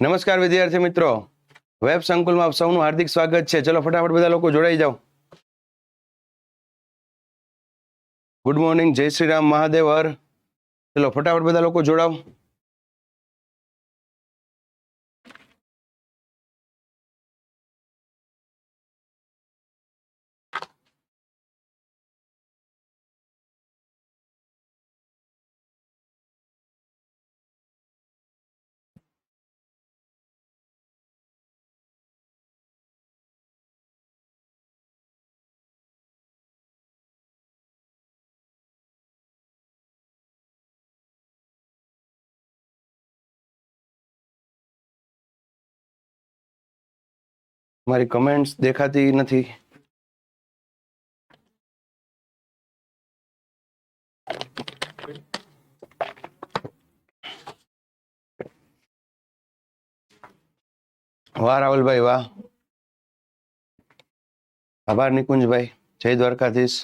નમસ્કાર વિદ્યાર્થી મિત્રો, વેબ સંકુલમાં આપ સૌનું હાર્દિક સ્વાગત છે. ચલો ફટાફટ બધા લોકો જોડાઈ જાઓ. ગુડ મોર્નિંગ, જય શ્રી રામ, મહાદેવ હર. ચલો ફટાફટ બધા લોકો જોડાઓ. મારી કમેન્ટ્સ દેખાતી નથી. વાહ રાહુલભાઈ, વાહ. આભાર નિકુંજભાઈ, જય દ્વારકાધીશ.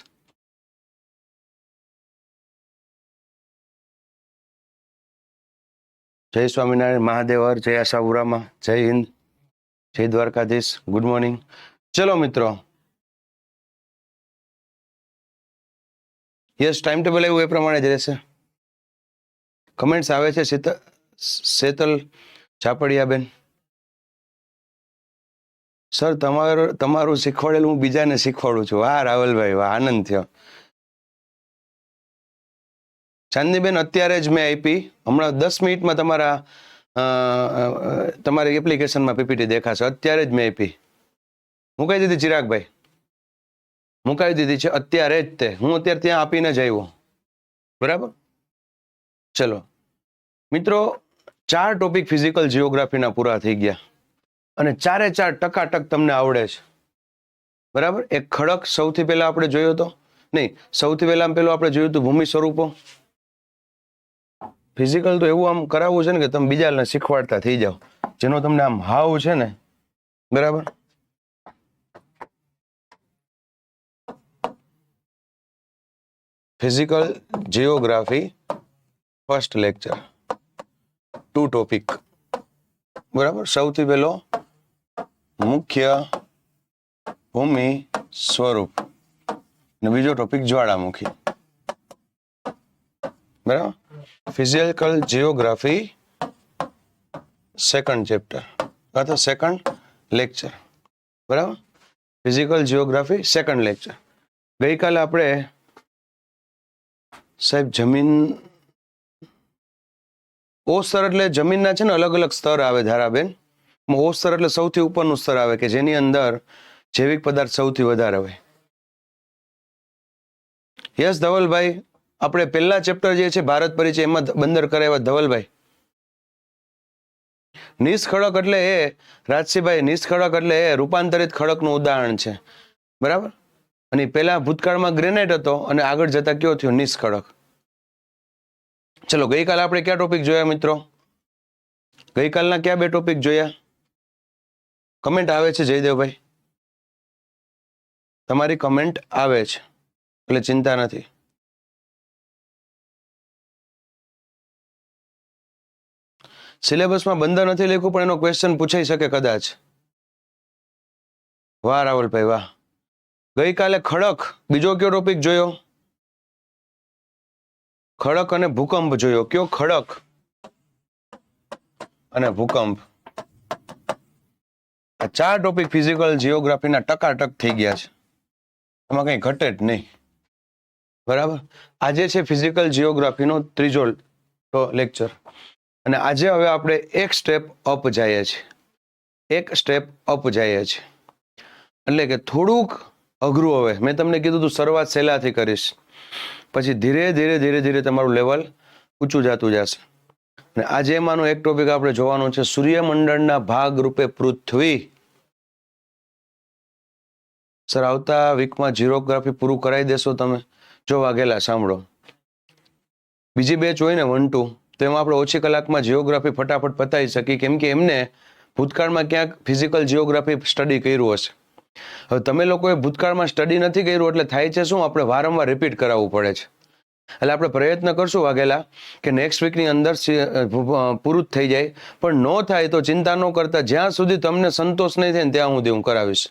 જય સ્વામિનારાયણ, મહાદેવ હર, જય આશાપુરામાં, જય હિન્દ, જય દ્વારકાધીશ. Good morning. ચલો મિત્રો, યસ, ટાઈમ ટેબલ એવું એ પ્રમાણે જ રહેશે. કમેન્ટ્સ આવે છે. શેતલ ચાપડિયાબેન, સર તમારું શીખવાડેલું હું બીજાને શીખવાડું છું. વાહ રાહુલભાઈ, વાહ, આનંદ થયો. ચાંદનીબેન, અત્યારે જ મેં આપી, હમણાં 10 મિનિટમાં તમારી એપ્લિકેશનમાં પીપીટી દેખાશે. અત્યારે જ મેં આપી, મુકાઈ દીધી. ચિરાગભાઈ, મુકાઈ દીધી છે અત્યારે જ. હું અત્યારે ત્યાં આપીને જ આવ્યો. બરાબર. ચલો મિત્રો, 4 ટોપિક ફિઝિકલ જીઓગ્રાફીના પૂરા થઈ ગયા અને 4 ટકાટક તમને આવડે છે. બરાબર. એક ખડક સૌથી પહેલા આપણે જોયો હતો, નહીં, સૌથી પહેલા પેલું આપણે જોયું હતું ભૂમિ સ્વરૂપો. ફિઝિકલ તો એવું આમ કરાવવું છે ને કે તમે બીજાને શીખવાડતા થઈ જાઓ, જેનો તમને આમ હાવ છે ને. બરાબર. Physical geography first lecture, 2 topic. બરાબર. સૌથી પહેલો મુખ્ય ભૂમિ સ્વરૂપ અને બીજો ટોપિક જ્વાળામુખી. બરાબર. ફિઝિકલ જીઓગ્રાફી સેકન્ડ ચેપ્ટર અથવા સેકન્ડ લેક્ચર. બરાબર. Physical geography second lecture. ગઈકાલે આપણે સાહેબ જમીન, ઓ સ્તર એટલે જમીનના છે ને અલગ અલગ સ્તર આવે ધારાબેન. ઓ સ્તર એટલે સૌથી ઉપરનું સ્તર આવે કે જેની અંદર જૈવિક પદાર્થ સૌથી વધારે હોય. યસ ધવલભાઈ, આપણે પહેલા ચેપ્ટર જે છે ભારત પરિચય એમાં બંદર કરાવ્યા. ધવલભાઈ, નિષ્ખડક એટલે એ, રાજસીભાઈ, નિષ્ખડક એટલે એ રૂપાંતરિત ખડકનું ઉદાહરણ છે. બરાબર. અને પહેલા ભૂતકાળમાં ગ્રેનાઇટ હતો અને આગળ જતા કયો થયો? નિષ્ખડક. ચલો, ગઈકાલે આપણે કયા ટોપિક જોયા મિત્રો? ગઈકાલના કયા 2 ટોપિક જોયા? કમેન્ટ આવે છે જયદેવભાઈ, તમારી કમેન્ટ આવે છે એટલે ચિંતા નથી. સિલેબસમાં બંદર નથી લખ્યું પણ એનો ક્વેશ્ચન પૂછાઈ શકે કદાચ. વાહ રાહુલભાઈ, વાહ. ગઈકાલે ખડક, બીજો કયો ટોપિક જોયો? ખડક અને ભૂકંપ જોયો. કયો? ખડક અને ભૂકંપ. આ 4 ટોપિક ફિઝિકલ જીઓગ્રાફીના ટકાટક થઈ ગયા છે, એમાં કંઈ ઘટે જ નહીં. બરાબર. આજે છે ફિઝિકલ જીઓગ્રાફીનો 3જો લેક્ચર અને આજે હવે આપણે એક સ્ટેપ અપ જઈએ છીએ. એક સ્ટેપ અપ જઈએ છીએ એટલે કે થોડુંક અઘરું. હવે મેં તમને કીધું તું શરૂઆત સહેલાથી કરીશ, પછી ધીરે ધીરે ધીરે ધીરે તમારું લેવલ ઊંચું જતું જશે. અને આજે એમાંનો એક ટોપિક આપણે જોવાનો છે, સૂર્યમંડળના ભાગ રૂપે પૃથ્વી. સર, આવતા વીકમાં જીઓગ્રાફી પૂરું કરાવી દેશો તમે? જો વાઘેલા, સાંભળો, બીજી બેચ હોય ને 1-2, તો એમાં આપણે ઓછી કલાકમાં જીઓગ્રાફી ફટાફટ પતાવી શકીએ, કેમ કે એમને ભૂતકાળમાં ક્યાંક ફિઝિકલ જીઓગ્રાફી સ્ટડી કર્યું હશે. હવે તમે લોકોએ ભૂતકાળમાં સ્ટડી નથી કર્યું એટલે થાય છે શું? આપણે વારંવાર રિપીટ કરાવવું પડે છે. એટલે આપણે પ્રયત્ન કરશું વાઘેલા કે નેક્સ્ટ વીકની અંદર પૂરું થઈ જાય, પણ ન થાય તો ચિંતા ન કરતા, જ્યાં સુધી તમને સંતોષ નહીં થાય ને ત્યાં સુધી હું કરાવીશ.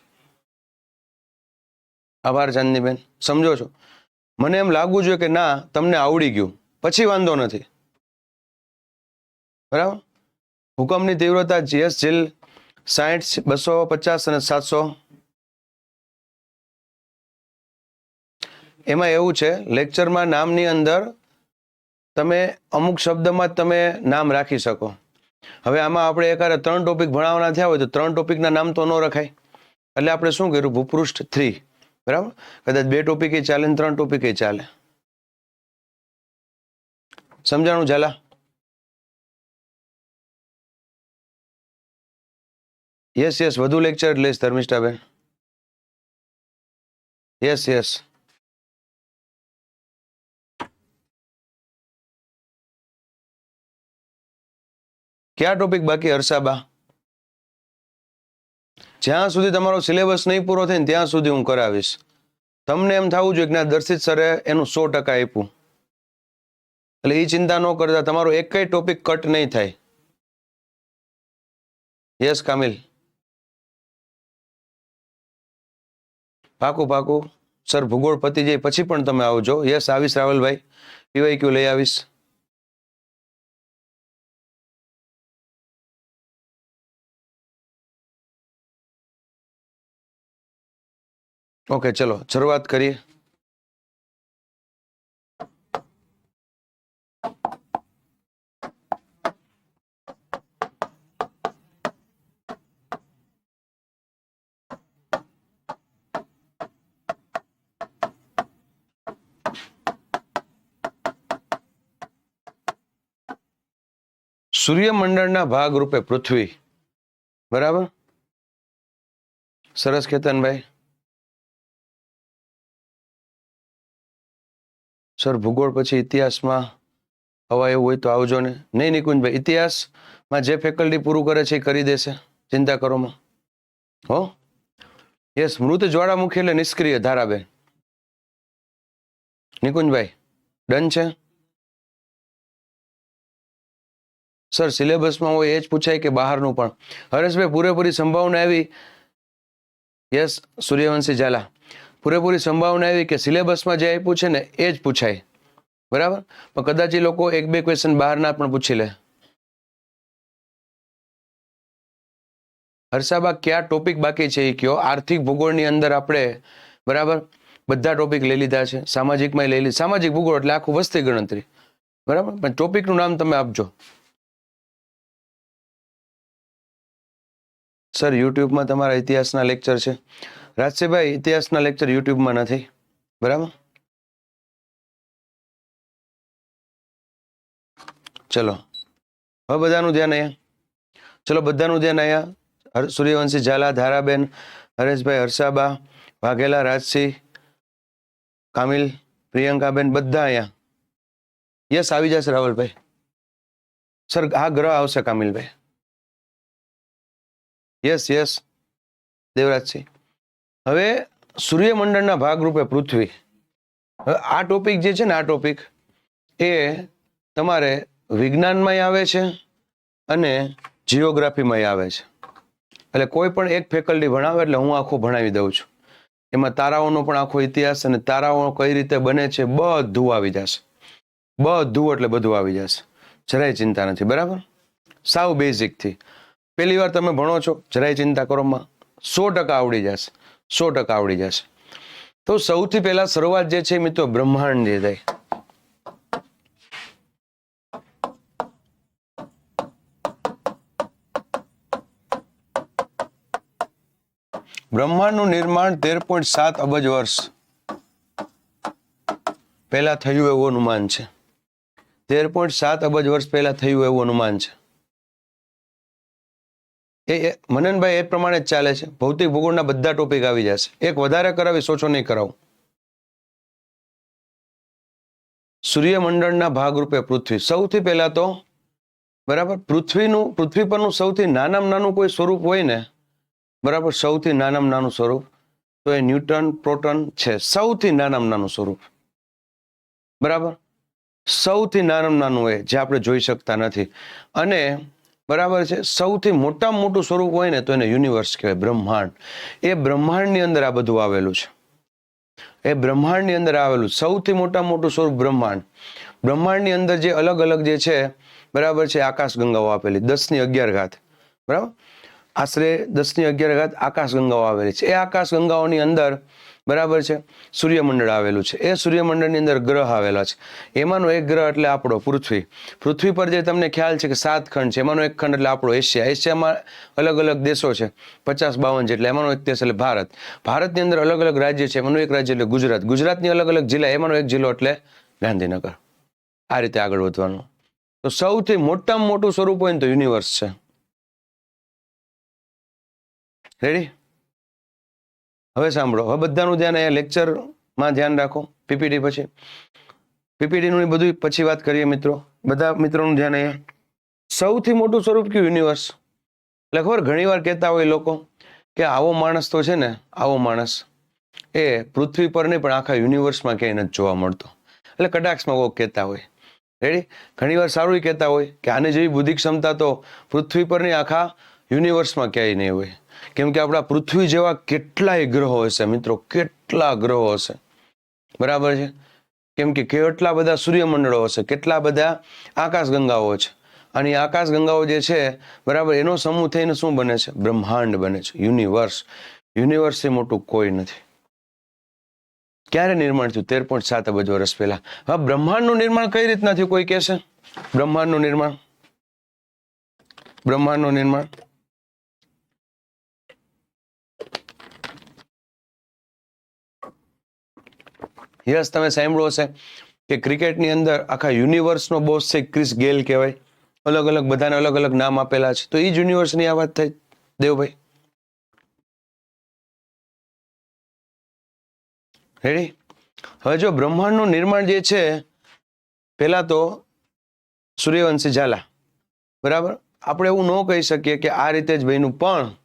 આભાર ચાંદનીબેન, સમજો છો. મને એમ લાગવું જોઈએ કે ના તમને આવડી ગયું, પછી વાંધો નથી. બરાબર. ભૂકંપની તીવ્રતા GS જીલ 60, 250 અને 700. એમાં એવું છે, લેક્ચરમાં નામની અંદર તમે અમુક શબ્દમાં તમે નામ રાખી શકો. હવે આમાં આપણે એકારે 3 ટોપિક ભણાવવાના થયા હોય તો 3 ટોપિકના નામ તો ન રખાય. એટલે આપણે શું કર્યું, ભૂપૃષ્ઠ 3. બરાબર. કદાચ 2 ટોપિક ચાલે ને 3 ટોપિક ચાલે. સમજાણું ઝાલા? યસ, વધુ લેક્ચર લઈશ ધર્મિષ્ઠાબેન. યસ. ક્યાં ટોપિક બાકી હર્ષાબા? જ્યાં સુધી તમારો સિલેબસ નહીં પૂરો થાય ને ત્યાં સુધી હું કરાવીશ. તમને એમ થવું જોઈએ કે દર્શિત સરે એનું 100% આપ્યું, એટલે એ ચિંતા ન કરતા, તમારો એકય ટોપિક કટ નહીં થાય. યસ કામિલ, પાકું. સર ભૂગોળ પતી જાય પછી પણ તમે આવજો. યસ, આવીશ રાવલભાઈ, PYQ લઈ આવીશ. ઓકે, ચલો શરૂઆત કરીએ. સૂર્યમંડળના ભાગરૂપે પૃથ્વી. બરાબર, સરસ કેતનભાઈ. સર ભૂગોળ પછી ઇતિહાસમાં હવા એવું હોય તો આવજો ને. નહીં નિકુંજભાઈ, ઇતિહાસમાં જે ફેકલ્ટી પૂરું કરે છે એ કરી દેશે, ચિંતા કરોમાં. હો યસ, મૃત જ્વાળામુખી એટલે નિષ્ક્રિય ધારાબેન. નિકુંજભાઈ ડન છે? સર સિલેબસમાં હોય એ જ પૂછાય કે બહારનું પણ? હરેશભાઈ પૂરેપૂરી સંભાવના એવી, યસ સૂર્યવંશી ઝાલા, પૂરેપૂરી સંભાવના એવી કે સિલેબસમાં જે આપ્યું છે ને એ જ પૂછાય. બરાબર, પણ કદાચ એ લોકો 1-2 ક્વેશ્ચન બહારના પણ પૂછી લે. હર્ષાબા કયા ટોપિક બાકી છે એ કયો. આર્થિક ભૂગોળની અંદર આપણે બરાબર બધા ટોપિક લઈ લીધા છે, સામાજિકમાં લઈ લીધા. સામાજિક ભૂગોળ એટલે આખું વસ્તી ગણતરી. બરાબર, પણ ટોપિકનું નામ તમે આપજો. સર યુટ્યુબમાં તમારા ઇતિહાસના લેક્ચર છે. રાજસીભાઈ ઇતિહાસના લેક્ચર યુટ્યુબમાં નથી. બરાબર, ચલો હવે બધાનું ધ્યાન અહીંયા. ચલો બધાનું ધ્યાન અહીંયા. સૂર્યવંશી ઝાલા, ધારાબેન, હરેશભાઈ, હર્ષાબા, વાઘેલા, રાજસિંહ, કામિલ, પ્રિયંકાબેન, બધા અહીંયા. યસ, આવી જશે રાવલભાઈ. સર આ ગ્રહ આવશે કામિલભાઈ. યસ દેવરાજસિંહ. હવે સૂર્યમંડળના ભાગરૂપે પૃથ્વી. હવે આ ટોપિક જે છે ને, આ ટોપિક એ તમારે વિજ્ઞાનમાંય આવે છે અને જીઓગ્રાફીમાંય આવે છે. એટલે કોઈ પણ એક ફેકલ્ટી ભણાવે એટલે હું આખો ભણાવી દઉં છું. એમાં તારાઓનો પણ આખો ઇતિહાસ અને તારાઓ કઈ રીતે બને છે બધું આવી જશે. બધું એટલે બધું આવી જશે, જરાય ચિંતા નથી. બરાબર, સાવ બેઝિકથી. પહેલી વાર તમે ભણો છો, જરાય ચિંતા કરોમાં 100% આવડી જશે, 100% આવડી જશે. તો સૌથી પહેલા શરૂઆત જે છે મિત્રો બ્રહ્માંડ જે થાય. બ્રહ્માંડનું નિર્માણ 13.7 અબજ વર્ષ પહેલા થયું એવું અનુમાન છે. 13.7 અબજ વર્ષ પહેલા થયું એવું અનુમાન છે. એ મનનભાઈ એ પ્રમાણે જ ચાલે છે. ભૌતિક ભૂગોળના બધા ટોપિક આવી જશે. એક વધારે કરાવી, સોચો નહીં કરાવું. સૂર્યમંડળના ભાગરૂપે પૃથ્વી. સૌથી પહેલા તો બરાબર પૃથ્વી પરનું સૌથી નાનામાં નાનું કોઈ સ્વરૂપ હોય ને, બરાબર સૌથી નાનામાં નાનું સ્વરૂપ તો એ ન્યૂટન પ્રોટોન છે. સૌથી નાનામાં નાનું સ્વરૂપ. બરાબર, સૌથી નાનામાં નાનું હોય જે આપણે જોઈ શકતા નથી. અને બરાબર છે, સૌથી મોટામાં મોટું સ્વરૂપ હોય ને તો એને યુનિવર્સ કહેવાય, બ્રહ્માંડ. એ બ્રહ્માંડની અંદર આ બધું આવેલું છે. એ બ્રહ્માંડની અંદર આવેલું સૌથી મોટામાં મોટું સ્વરૂપ બ્રહ્માંડ. બ્રહ્માંડની અંદર જે અલગ અલગ જે છે, બરાબર છે, આકાશગંગાઓ આપેલી 10⁻11, બરાબર, આશરે 10⁻11 આકાશગંગાઓ આવેલી છે. એ આકાશગંગાઓની અંદર, બરાબર છે, સૂર્યમંડળ આવેલું છે. એ સૂર્યમંડળની અંદર ગ્રહ આવેલા છે. એમાંનો એક ગ્રહ એટલે આપણો પૃથ્વી. પૃથ્વી પર જે તમને ખ્યાલ છે કે 7 ખંડ છે, એમાંનો એક ખંડ એટલે આપણો એશિયા. એશિયામાં અલગ અલગ દેશો છે, 50-52 જેટલા. એમાંનો એક દેશ એટલે ભારત. ભારતની અંદર અલગ અલગ રાજ્ય છે, એમાંનું એક રાજ્ય એટલે ગુજરાત. ગુજરાતની અલગ અલગ જિલ્લા, એમાંનો એક જિલ્લો એટલે ગાંધીનગર. આ રીતે આગળ વધવાનું. તો સૌથી મોટામાં મોટું સ્વરૂપ હોય ને તો યુનિવર્સ છે. રેડી? હવે સાંભળો, હવે બધાનું ધ્યાન અહીંયા લેક્ચરમાં ધ્યાન રાખો. પીપીટી પછી પીપીટીનું બધું પછી વાત કરીએ મિત્રો. બધા મિત્રોનું ધ્યાન અહીંયા. સૌથી મોટું સ્વરૂપ કયું? યુનિવર્સ. એટલે ખબર ઘણી વાર કહેતા હોય લોકો કે આવો માણસ તો છે ને, આવો માણસ એ પૃથ્વી પર નહીં પણ આખા યુનિવર્સમાં ક્યાંય નથી જોવા મળતો. એટલે કટાક્ષમાં કોક કહેતા હોય. રેડી? ઘણી વાર સારું કહેતા હોય કે આને જેવી બુદ્ધિ ક્ષમતા તો પૃથ્વી પર નહીં, આખા યુનિવર્સમાં ક્યાંય નહીં હોય. કેમ કે આપણા પૃથ્વી જેવા કેટલાય ગ્રહો હશે મિત્રો, કેટલા ગ્રહો હશે, બરાબર છે. કેમ કે કેટલા બધા સૂર્યમંડળો હશે, કેટલા બધા આકાશગંગાઓ છે. અને આકાશગંગાઓ જે છે, બરાબર, એનો સમૂહ થઈને શું બને છે? બ્રહ્માંડ બને છે, યુનિવર્સ. યુનિવર્સથી મોટું કોઈ નથી. ક્યારે નિર્માણ થયું? 13.7 અબજ વર્ષ પહેલા. હવે બ્રહ્માંડનું નિર્માણ કઈ રીતના થયું? કોઈ કહેશે? બ્રહ્માંડનું નિર્માણ, બ્રહ્માંડનું નિર્માણ યસ, તમે સાંભળ્યું હશે કે ક્રિકેટની અંદર આખા યુનિવર્સનો બોસ છે ક્રિસ ગેલ કહેવાય. અલગ અલગ બધાને અલગ અલગ નામ આપેલા છે. તો એ જ યુનિવર્સની આ વાત થઈ, દેવભાઈ. રેડી? હવે જો બ્રહ્માંડનું નિર્માણ જે છે, પહેલા તો સૂર્યવંશી ઝાલા, બરાબર, આપણે એવું ન કહી શકીએ કે આ રીતે જ બન્યું, પણ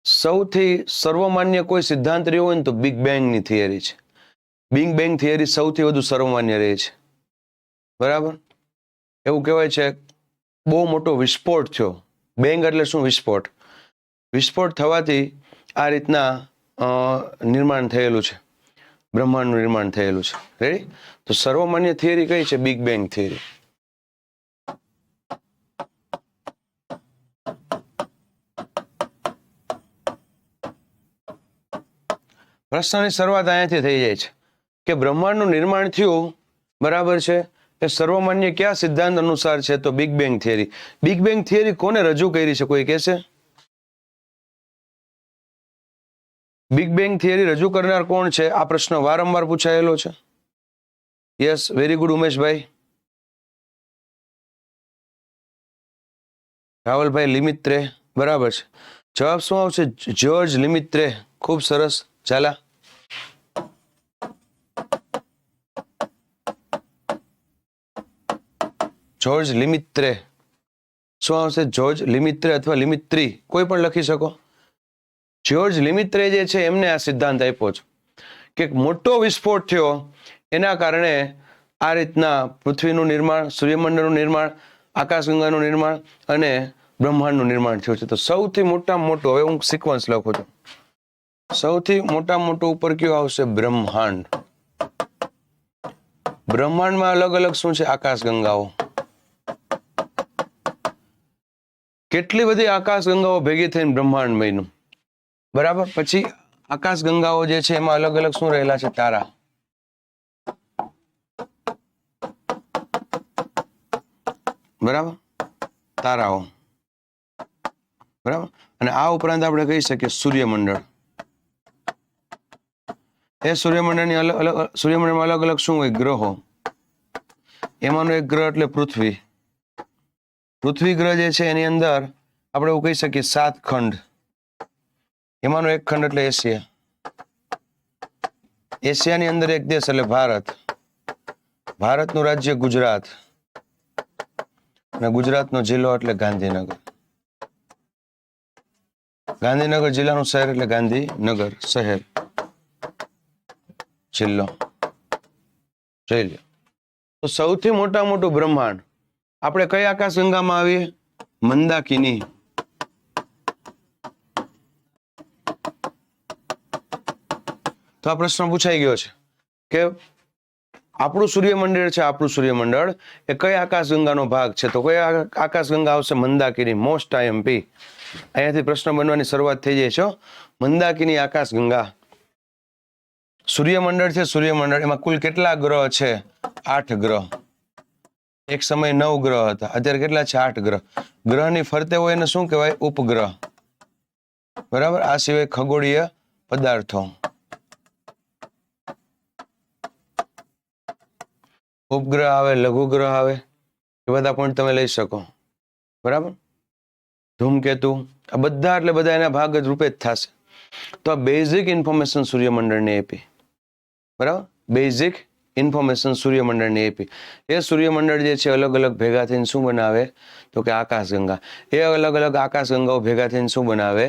સૌથી સર્વમાન્ય કોઈ સિદ્ધાંત રહ્યો હોય ને તો બિગ બેંગની થિયરી છે. બિગ બેંગ થિયરી સૌથી વધુ સર્વમાન્ય રહે છે, બરાબર. એવું કહેવાય છે બહુ મોટો વિસ્ફોટ થયો. બેંગ એટલે શું? વિસ્ફોટ. વિસ્ફોટ થવાથી આ રીતના નિર્માણ થયેલું છે, બ્રહ્માંડનું નિર્માણ થયેલું છે. રેડી? તો સર્વમાન્ય થિયરી કઈ છે? Big bang theory. પ્રશ્નની શરૂઆત અહીંયાથી થઈ જાય છે કે બ્રહ્માંડનું નિર્માણ થયું, બરાબર છે, એ સર્વમાન્ય કયા સિદ્ધાંત અનુસાર છે? તો big bang theory. Big bang theory કોને રજૂ કરી છે? કોઈ કહેશે? બિગ બેંગ થિયરી રજૂ કરનાર કોણ છે? આ પ્રશ્ન વારંવાર પૂછાયેલો છે. Yes, very good Umeshbhai. Rawalbhai Lemaitre, બરાબર છે. જવાબ શું આવશે? George Lemaitre. ખૂબ સરસ. ચાલા. George Lemaitre. શું આવશે? જ્યોર્જ લિમિત્રે અથવા લિમિત્રી, કોઈ પણ લખી શકો. જ્યોર્જ લિમિત્રે જે છે એમને આ સિદ્ધાંત આપ્યો છે કે મોટો વિસ્ફોટ થયો, એના કારણે આ રીતના પૃથ્વીનું નિર્માણ, સૂર્યમંડળનું નિર્માણ, આકાશગંગાનું નિર્માણ અને બ્રહ્માંડનું નિર્માણ થયું છે. તો સૌથી મોટામાં મોટું, હવે હું સિક્વન્સ લખું છું, સૌથી મોટામાં મોટું ઉપર કયું આવશે? બ્રહ્માંડ. બ્રહ્માંડમાં અલગ અલગ શું છે? આકાશગંગાઓ. કેટલી બધી આકાશગંગાઓ ભેગી થઈને બ્રહ્માંડ બન્યું, બરાબર. પછી આકાશગંગાઓ જે છે એમાં અલગ અલગ શું રહેલા છે? તારા. બરાબર, તારાઓ, બરાબર. અને આ ઉપરાંત આપણે કહી શકીએ સૂર્યમંડળ. એ સૂર્યમંડળની સૂર્યમંડળમાં અલગ અલગ શું હોય? ગ્રહો. એમાંનો એક ગ્રહ એટલે પૃથ્વી. પૃથ્વી ગ્રહ જે છે એની અંદર આપણે એવું કહી શકીએ 7 ખંડ. એમાંનો એક ખંડ એટલે એશિયા. એશિયાની અંદર એક દેશ એટલે ભારત. ભારતનું રાજ્ય ગુજરાત. અને ગુજરાતનો જિલ્લો એટલે ગાંધીનગર. ગાંધીનગર જિલ્લાનું શહેર એટલે ગાંધીનગર શહેર, જિલ્લો. જોઈ લો. તો સૌથી મોટું બ્રહ્માંડ આપણે કઈ આકાશગંગામાં આવીએ? મંદાકિની. તો આ પ્રશ્ન પૂછાઈ ગયો છે કે આપણું સૂર્યમંડળ છે, આપણું સૂર્યમંડળ એ કઈ આકાશગંગાનો ભાગ છે? તો કઈ આકાશગંગા આવશે? મંદાકિની. Most IMP. અહીંયાથી પ્રશ્ન બનવાની શરૂઆત થઈ જાય છે. મંદાકિની આકાશગંગા. સૂર્યમંડળ છે, સૂર્યમંડળ એમાં કુલ કેટલા ગ્રહ છે? 8 ગ્રહ. એક સમય 9 ગ્રહ હતા, અત્યારે કેટલા છે? 8 ગ્રહ. ગ્રહની ફરતે હોય એને શું કહેવાય? ઉપગ્રહ. બરાબર. આ સિવાય ખગોળીય પદાર્થો. ઉપગ્રહ આવે, લઘુગ્રહ આવે, એ બધા પોઈન્ટ તમે લઈ શકો. બરાબર. ધૂમકેતુ, આ બધા એટલે બધા એના ભાગ જ રૂપે જ થશે. તો આ બેઝિક ઇન્ફોર્મેશન સૂર્યમંડળને આપી. બરાબર. બેઝિક ઇન્ફોર્મેશન સૂર્યમંડળને આપી. એ સૂર્યમંડળ જે છે અલગ અલગ ભેગા થઈને શું બનાવે? તો કે આકાશગંગા. એ અલગ અલગ આકાશગંગાઓ ભેગા થઈને શું બનાવે?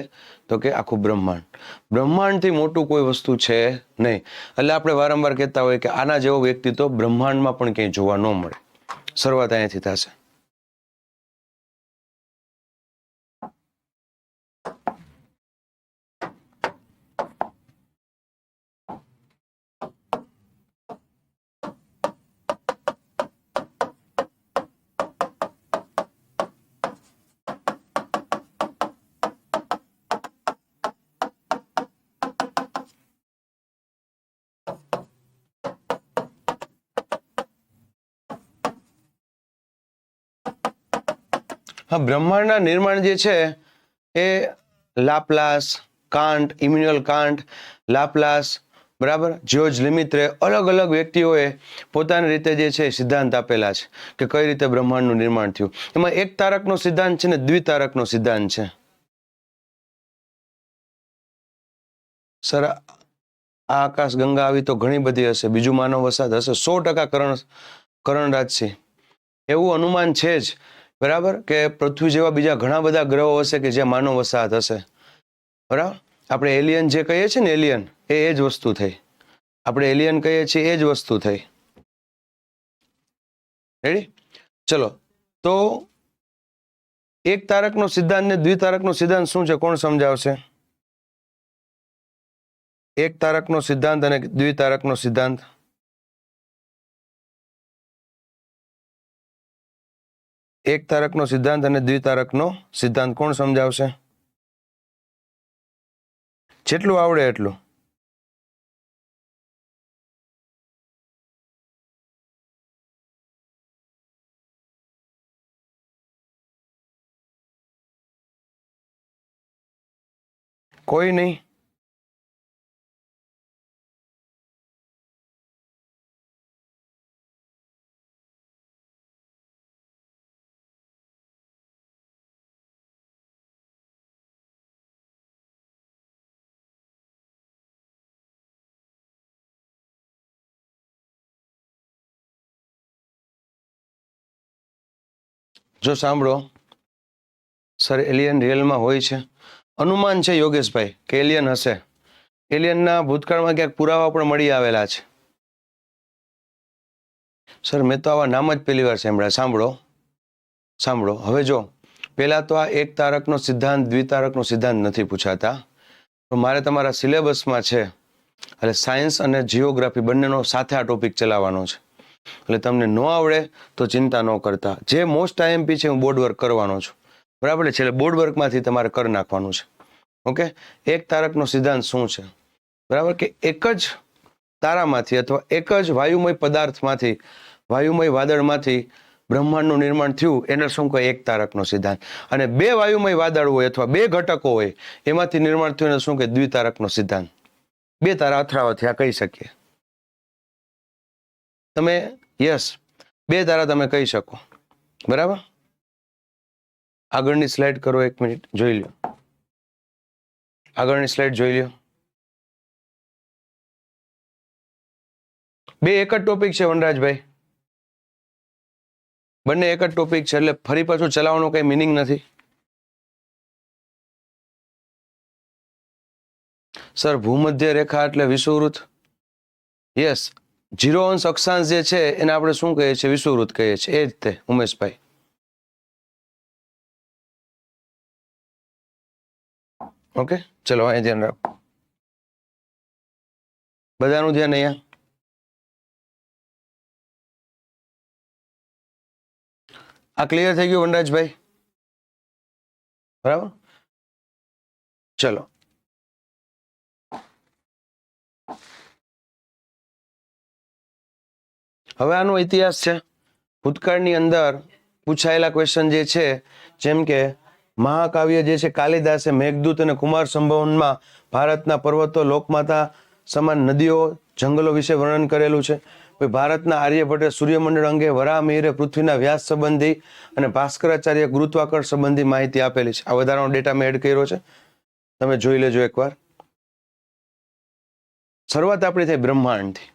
તો કે આખું બ્રહ્માંડ. બ્રહ્માંડથી મોટું કોઈ વસ્તુ છે નહીં. એટલે આપણે વારંવાર કહેતા હોય કે આના જેવો વ્યક્તિ તો બ્રહ્માંડમાં પણ ક્યાંય જોવા ન મળે. શરૂઆત અહીંયાથી થશે. હા, બ્રહ્માંડના નિર્માણ જે છે એ લાપ્લાસ, કાન્ટ, ઇમ્યુઅલ કાન્ટ, લાપ્લાસ, બરાબર, જ્યોર્જ લિમિત્રે, અલગ અલગ વ્યક્તિઓએ પોતાની રીતે જે છે સિદ્ધાંત આપેલા છે કે કઈ રીતે બ્રહ્માંડનું નિર્માણ થયું. એમાં એક તારકનો સિદ્ધાંત છે ને દ્વિતારકનો સિદ્ધાંત છે. સર, આ આકાશગંગા આવી તો ઘણી બધી હશે, બીજું માનવ વસાહત હશે 100%. કરણરાજસિંહ, એવું અનુમાન છે જ. બરાબર, કે પૃથ્વી જેવા બીજા ઘણા બધા ગ્રહો હશે કે જ્યાં માનવ વસાહત હશે. બરાબર. આપણે એલિયન જે કહીએ છીએ ને, એલિયન, એ જ વસ્તુ થઈ. આપણે એલિયન કહીએ છીએ એ જ વસ્તુ થઈ. રેડી? ચલો. તો એક તારકનો સિદ્ધાંત ને દ્વિતારકનો સિદ્ધાંત શું છે? કોણ સમજાવશે? એક તારકનો સિદ્ધાંત અને દ્વિતારકનો સિદ્ધાંત. એક તારકનો સિદ્ધાંત અને દ્વિતારકનો સિદ્ધાંત કોણ સમજાવશે? જેટલું આવડે એટલું. કોઈ નહીં? જો સાંભળો, સર, એલિયન રિયલમાં હોય છે. અનુમાન છે યોગેશભાઈ કે એલિયન હશે. એલિયનના ભૂતકાળમાં ક્યાંક પુરાવા પણ મળી આવેલા છે. સર, મેં તો આવા નામ જ પહેલી વાર સાંભળ્યા. સાંભળો, સાંભળો. હવે જો, પહેલા તો આ એક તારકનો સિદ્ધાંત, દ્વિતારકનો સિદ્ધાંત નથી પૂછાતા. તો મારે તમારા સિલેબસમાં છે, એટલે સાયન્સ અને જીઓગ્રાફી બંનેનો સાથે આ ટોપિક ચલાવવાનો છે. એટલે તમને ન આવડે તો ચિંતા ન કરતા. જે મોસ્ટ આઈએમપી છે હું બોર્ડ વર્ક કરવાનો છું. બરાબર છે? એટલે બોર્ડ વર્કમાંથી તમારે કરી નાખવાનું છે. ઓકે? એક તારકનો સિદ્ધાંત શું છે? બરાબર, કે એક જ તારામાંથી અથવા એક જ વાયુમય પદાર્થમાંથી, વાયુમય વાદળમાંથી બ્રહ્માંડનું નિર્માણ થયું, એને શું કહે? એક તારકનો સિદ્ધાંત. અને 2 વાયુમય વાદળ હોય અથવા 2 ઘટકો હોય, એમાંથી નિર્માણ થયું, એને શું કહે? દ્વિતારકનો સિદ્ધાંત. 2 તારા અથડાવાથી આ કહી શકીએ. તમે યસ, 2 તારા તમે કહી શકો. બરાબર. આગળની સ્લાઇડ કરો, 1 મિનિટ જોઈ લો. આગળની સ્લાઇડ જોઈ લો. 2 એક જ ટોપિક છે વનરાજભાઈ. બંને એક જ ટોપિક છે, એટલે ફરી પાછું ચલાવવાનો કઈ મિનિંગ નથી. સર, ભૂમધ્ય રેખા એટલે વિષુવવૃત્ત. યસ, 0 અંશ અક્ષાંશ જે છે એને આપણે શું કહીએ છીએ? વિષુવવૃત્ત કહીએ છીએ. એ જ તે ઉમેશભાઈ. ઓકે, ચલો અહીંયા ધ્યાન રાખો, બધાનું ધ્યાન અહીંયા. આ ક્લિયર થઈ ગયું વનરાજભાઈ? બરાબર, ચલો. હવે આનો ઇતિહાસ છે. ભૂતકાળની અંદર પૂછાયેલા ક્વેશ્ચન જે છે, જેમ કે મહાકાવ્ય જે છે કાલિદાસે મેઘદૂત અને કુમાર સંભવનમાં ભારતના પર્વતો, લોકમાતા સમાન નદીઓ, જંગલો વિશે વર્ણન કરેલું છે. ભારતના આર્યભટ્ટે સૂર્યમંડળ અંગે, વરાહમિહિરે પૃથ્વીના વ્યાસ સંબંધી અને ભાસ્કરાચાર્ય ગુરુત્વાકર્ષણ સંબંધી માહિતી આપેલી છે. આ વધારાનો ડેટા મેં એડ કર્યો છે, તમે જોઈ લેજો એકવાર. શરૂઆત આપણી થઈ બ્રહ્માંડથી.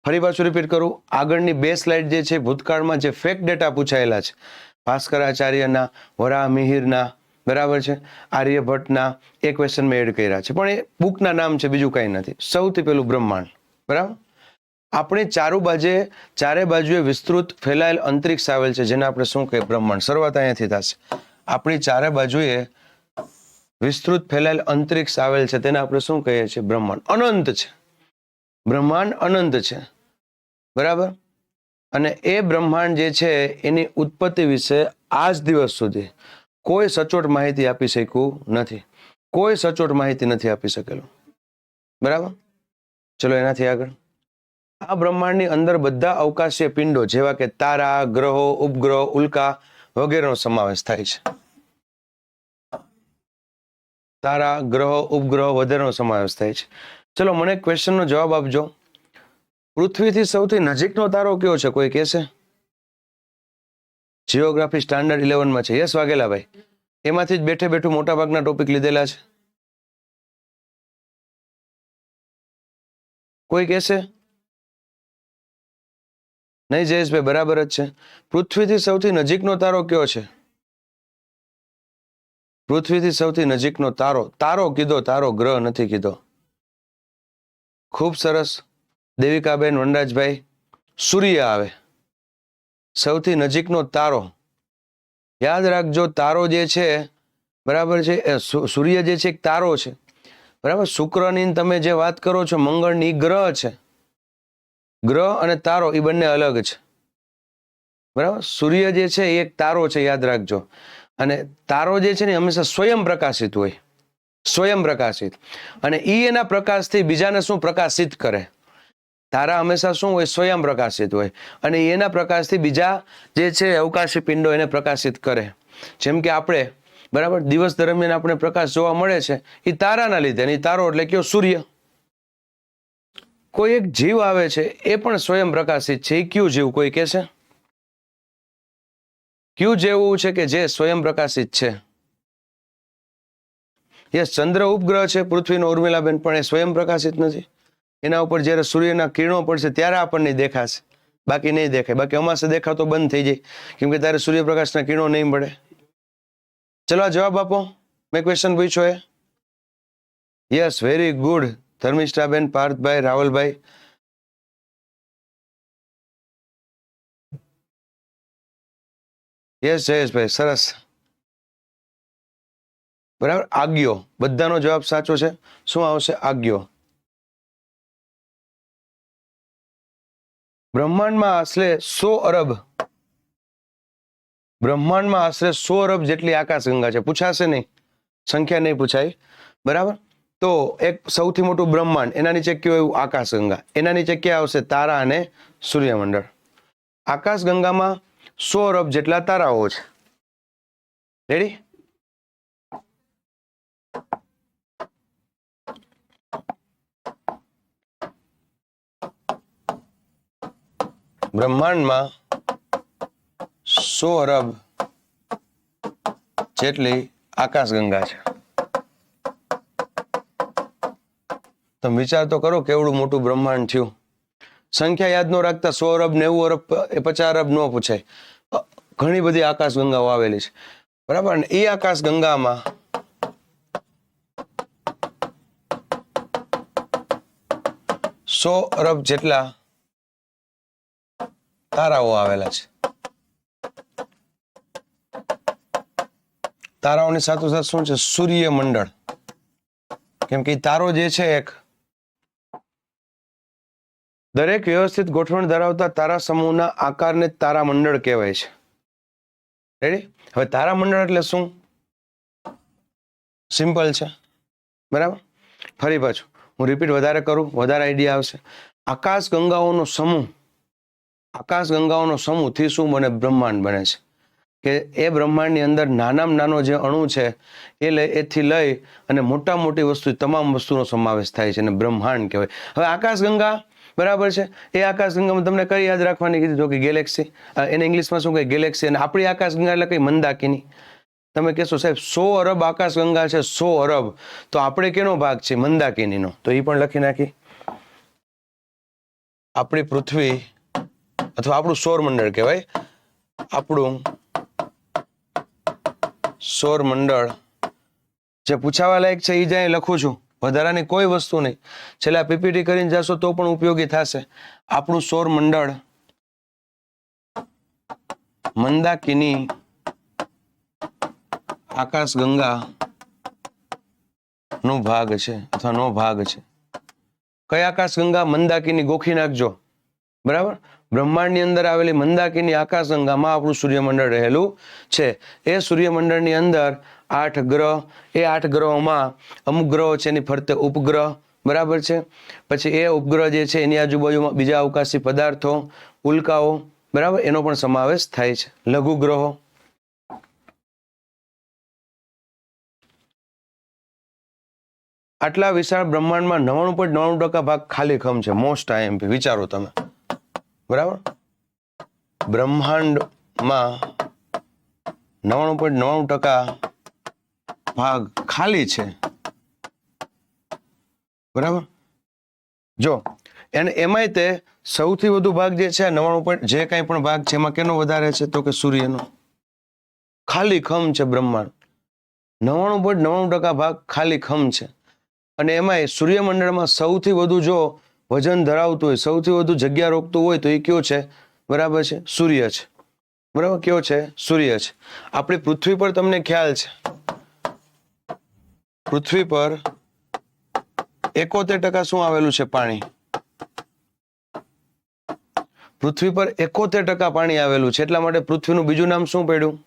ફરી પાછું રિપીટ કરું, આગળની 2 સ્લાઇડ જે છે ભૂતકાળમાં જે ફેક ડેટા પૂછાયેલા છે, ભાસ્કરાચાર્યના, વરાહમિહિરના, બરાબર છે, આર્યભટ્ટના, એ ક્વેશ્ચન મેં એડ કર્યા છે, પણ એ બુકના નામ છે, બીજું કંઈ નથી. સૌથી પહેલું બ્રહ્માંડ. બરાબર, આપણે ચારે બાજુએ વિસ્તૃત ફેલાયેલ અંતરિક્ષ આવેલ છે, જેને આપણે શું કહીએ? બ્રહ્માંડ. શરૂઆત અહીંયાથી થશે. આપણી ચારે બાજુએ વિસ્તૃત ફેલાયેલ અંતરિક્ષ આવેલ છે, તેને આપણે શું કહીએ છીએ? બ્રહ્માંડ. અનંત છે, બ્રહ્માંડ અનંત છે. બરાબર, અને એ બ્રહ્માંડ જે છે એની ઉત્પત્તિ વિશે આજ દિવસ સુધી કોઈ સચોટ માહિતી આપી શક્યું નથી. કોઈ સચોટ માહિતી નથી આપી શકેલું. બરાબર, ચલો એનાથી આગળ. આ બ્રહ્માંડની અંદર બધા અવકાશીય પિંડો જેવા કે તારા, ગ્રહો, ઉપગ્રહો, ઉલ્કા વગેરેનો સમાવેશ થાય છે. તારા, ગ્રહો, ઉપગ્રહો વગેરેનો સમાવેશ થાય છે. ચલો મને ક્વેશ્ચનનો જવાબ આપજો. પૃથ્વીથી સૌથી નજીકનો તારો કયો છે? કોઈ કહેશે? જીઓગ્રાફી સ્ટાન્ડર્ડ 11 માં છે. યસ વાઘેલાભાઈ, એમાંથી જ બેઠે બેઠું મોટા ભાગના ટોપિક લીધેલા છે. કોઈ કહેશે? નહીં જયેશભાઈ, બરાબર જ છે. પૃથ્વીથી સૌથી નજીકનો તારો કયો છે? પૃથ્વીથી સૌથી નજીકનો તારો, તારો કીધો, તારો, ગ્રહ નથી કીધો. ખૂબ સરસ દેવિકાબેન, વનરાજભાઈ. સૂર્ય આવે સૌથી નજીકનો તારો. યાદ રાખજો, તારો જે છે, બરાબર છે, સૂર્ય જે છે એક તારો છે. બરાબર, શુક્રની તમે જે વાત કરો છો, મંગળની ગ્રહ છે. ગ્રહ અને તારો એ બંને અલગ છે. બરાબર, સૂર્ય જે છે એ એક તારો છે, યાદ રાખજો. અને તારો જે છે ને હંમેશા સ્વયં પ્રકાશિત હોય, સ્વયં પ્રકાશિત. અને ઈ એના પ્રકાશથી બીજાને શું પ્રકાશિત કરે? તારા હંમેશા શું હોય? સ્વયં પ્રકાશિત હોય. અને એના પ્રકાશથી બીજા જે છે અવકાશી પિંડો એને પ્રકાશિત કરે. જેમ કે આપણે, બરાબર, દિવસ દરમિયાન આપણે પ્રકાશ જોવા મળે છે, એ તારાના લીધે. અને તારો એટલે કયો? સૂર્ય. કોઈ એક જીવ આવે છે, એ પણ સ્વયં પ્રકાશિત છે. એ કયું જીવ? કોઈ કહેશે? કયું જેવું છે કે જે સ્વયં પ્રકાશિત છે? યસ, ચંદ્ર ઉપગ્રહ છે પૃથ્વીનો, ઉર્મિલાબેન, પણ એ સ્વયં પ્રકાશિત નથી. એના ઉપર જ્યારે સૂર્યના કિરણો પડશે ત્યારે આપણને દેખાશે, બાકી નહીં દેખાય. બાકી અમાસે દેખાતો બંધ થઈ જાય, કેમ કે ત્યારે સૂર્યપ્રકાશના કિરણો નહીં મળે. ચલો જવાબ આપો, મેં ક્વેશ્ચન પૂછ્યો એ. યસ, વેરી ગુડ ધર્મિષ્ઠાબેન, પાર્થભાઈ, રાહુલભાઈ. યસ જયેશભાઈ, સરસ. બરાબર, આજ્ઞો, બધાનો જવાબ સાચો છે. શું આવશે? આજ્ઞો. બ્રહ્માંડમાં આશરે 100 અરબ જેટલી આકાશગંગા છે. પૂછાશે નહીં, સંખ્યા નહીં પૂછાય. બરાબર, તો એક સૌથી મોટું બ્રહ્માંડ, એના નીચે કયો? એવું આકાશગંગા. એના નીચે ક્યાં આવશે? તારા અને સૂર્યમંડળ. આકાશગંગામાં 100 અરબ જેટલા તારાઓ છે. રેડી? બ્રહ્માંડમાં 100 અરબ જેટલી આકાશગંગા છે. તમે વિચાર તો કરો કેવડું મોટું બ્રહ્માંડ થયું. સંખ્યા યાદ ન રાખતા 100 અરબ, 90 અરબ, 50 અરબ ન પૂછાય. ઘણી બધી આકાશગંગાઓ આવેલી છે. બરાબર, ને એ આકાશગંગામાં 100 અરબ જેટલા તારાઓ આવેલા છે. તારાઓની સાથોસાથ શું છે? સૂર્યમંડળ. કેમ કે તારો જે છે એક દરેક વ્યવસ્થિત ગોઠવણ ધરાવતા તારા સમૂહના આકારને તારામંડળ કહેવાય છે. રેડી? હવે તારામંડળ એટલે શું? સિમ્પલ છે. બરાબર? ફરી પાછું હું રિપીટ વધારે કરું, વધારે આઈડિયા આવશે. આકાશ ગંગાઓનો સમૂહ, આકાશ ગંગાઓનો સમૂહથી શું બને? બ્રહ્માંડ બને છે. કે એ બ્રહ્માંડની અંદર નાનામાં નાનો જે અણુ છે એથી લઈ અને મોટા મોટી વસ્તુ, તમામ વસ્તુનો સમાવેશ થાય છે અને બ્રહ્માંડ કહેવાય. હવે આકાશગંગા, બરાબર છે, એ આકાશગંગામાં તમને કઈ યાદ રાખવાની કીધી? તો કે ગેલેક્સી. એને ઇંગ્લિશમાં શું કહે? ગેલેક્સી. અને આપણી આકાશગંગા એટલે કઈ? મંદાકિની. તમે કહેશો સાહેબ 100 અરબ આકાશગંગા છે, 100 અરબ, તો આપણે કેનો ભાગ છે? મંદાકિનીનો. તો એ પણ લખી નાખી. આપણી પૃથ્વી અથવા આપણું સૌરમંડળ કહેવાય, આપણું સૌરમંડળ જે પૂછાવા લાયક છે એ જ અહીં લખું છું, વધારાની કોઈ વસ્તુ નહીં. છેલ્લા પીપીટી કરીને જશો તો પણ ઉપયોગી થશે. આપણું સૌરમંડળ મંદાકિની આકાશગંગા નો ભાગ છે અથવા નો ભાગ છે. કઈ આકાશગંગા? મંદાકિની. ગોખી નાખજો. બરાબર? બ્રહ્માંડની અંદર આવેલી મંદાકિની આકાશગંગામાં આપણું સૂર્યમંડળ રહેલું છે. એ સૂર્યમંડળની અંદર 8 ગ્રહ, એ 8 ગ્રહોમાં અમુક ગ્રહો છે એની ફરતે ઉપગ્રહ, બરાબર છે. પછી એ ઉપગ્રહ જે છે એની આજુબાજુમાં બીજા અવકાશી પદાર્થો, ઉલ્કાઓ, બરાબર, એનો પણ સમાવેશ થાય છે. લઘુ ગ્રહો. આટલા વિશાળ બ્રહ્માંડમાં 99.99% ભાગ ખાલીખમ છે. Most IMP. વિચારો તમે. બરાબર? બ્રહ્માંડમાં 99.99% ભાગ ખાલી છે. બરાબર? જો અને એમાંય તે સૌથી વધુ ભાગ જે છે 99 જે કાંઈ પણ ભાગ છે એમાં કેનો વધારે છે? તો કે સૂર્યનો. ખાલીખમ છે બ્રહ્માંડ. 99.99% ભાગ ખાલીખમ છે. અને એમાંય સૂર્યમંડળમાં સૌથી વધુ જો વજન ધરાવતું હોય, સૌથી વધુ જગ્યા રોકતું હોય તો એ કયો છે? બરાબર છે? સૂર્ય છે. બરાબર? કયો છે? સૂર્ય છે. આપણી પૃથ્વી પર તમને ખ્યાલ છે, પૃથ્વી પર 71% શું આવેલું છે? પાણી. પૃથ્વી પર 71% પાણી આવેલું છે. એટલા માટે પૃથ્વીનું બીજું નામ શું પડ્યું?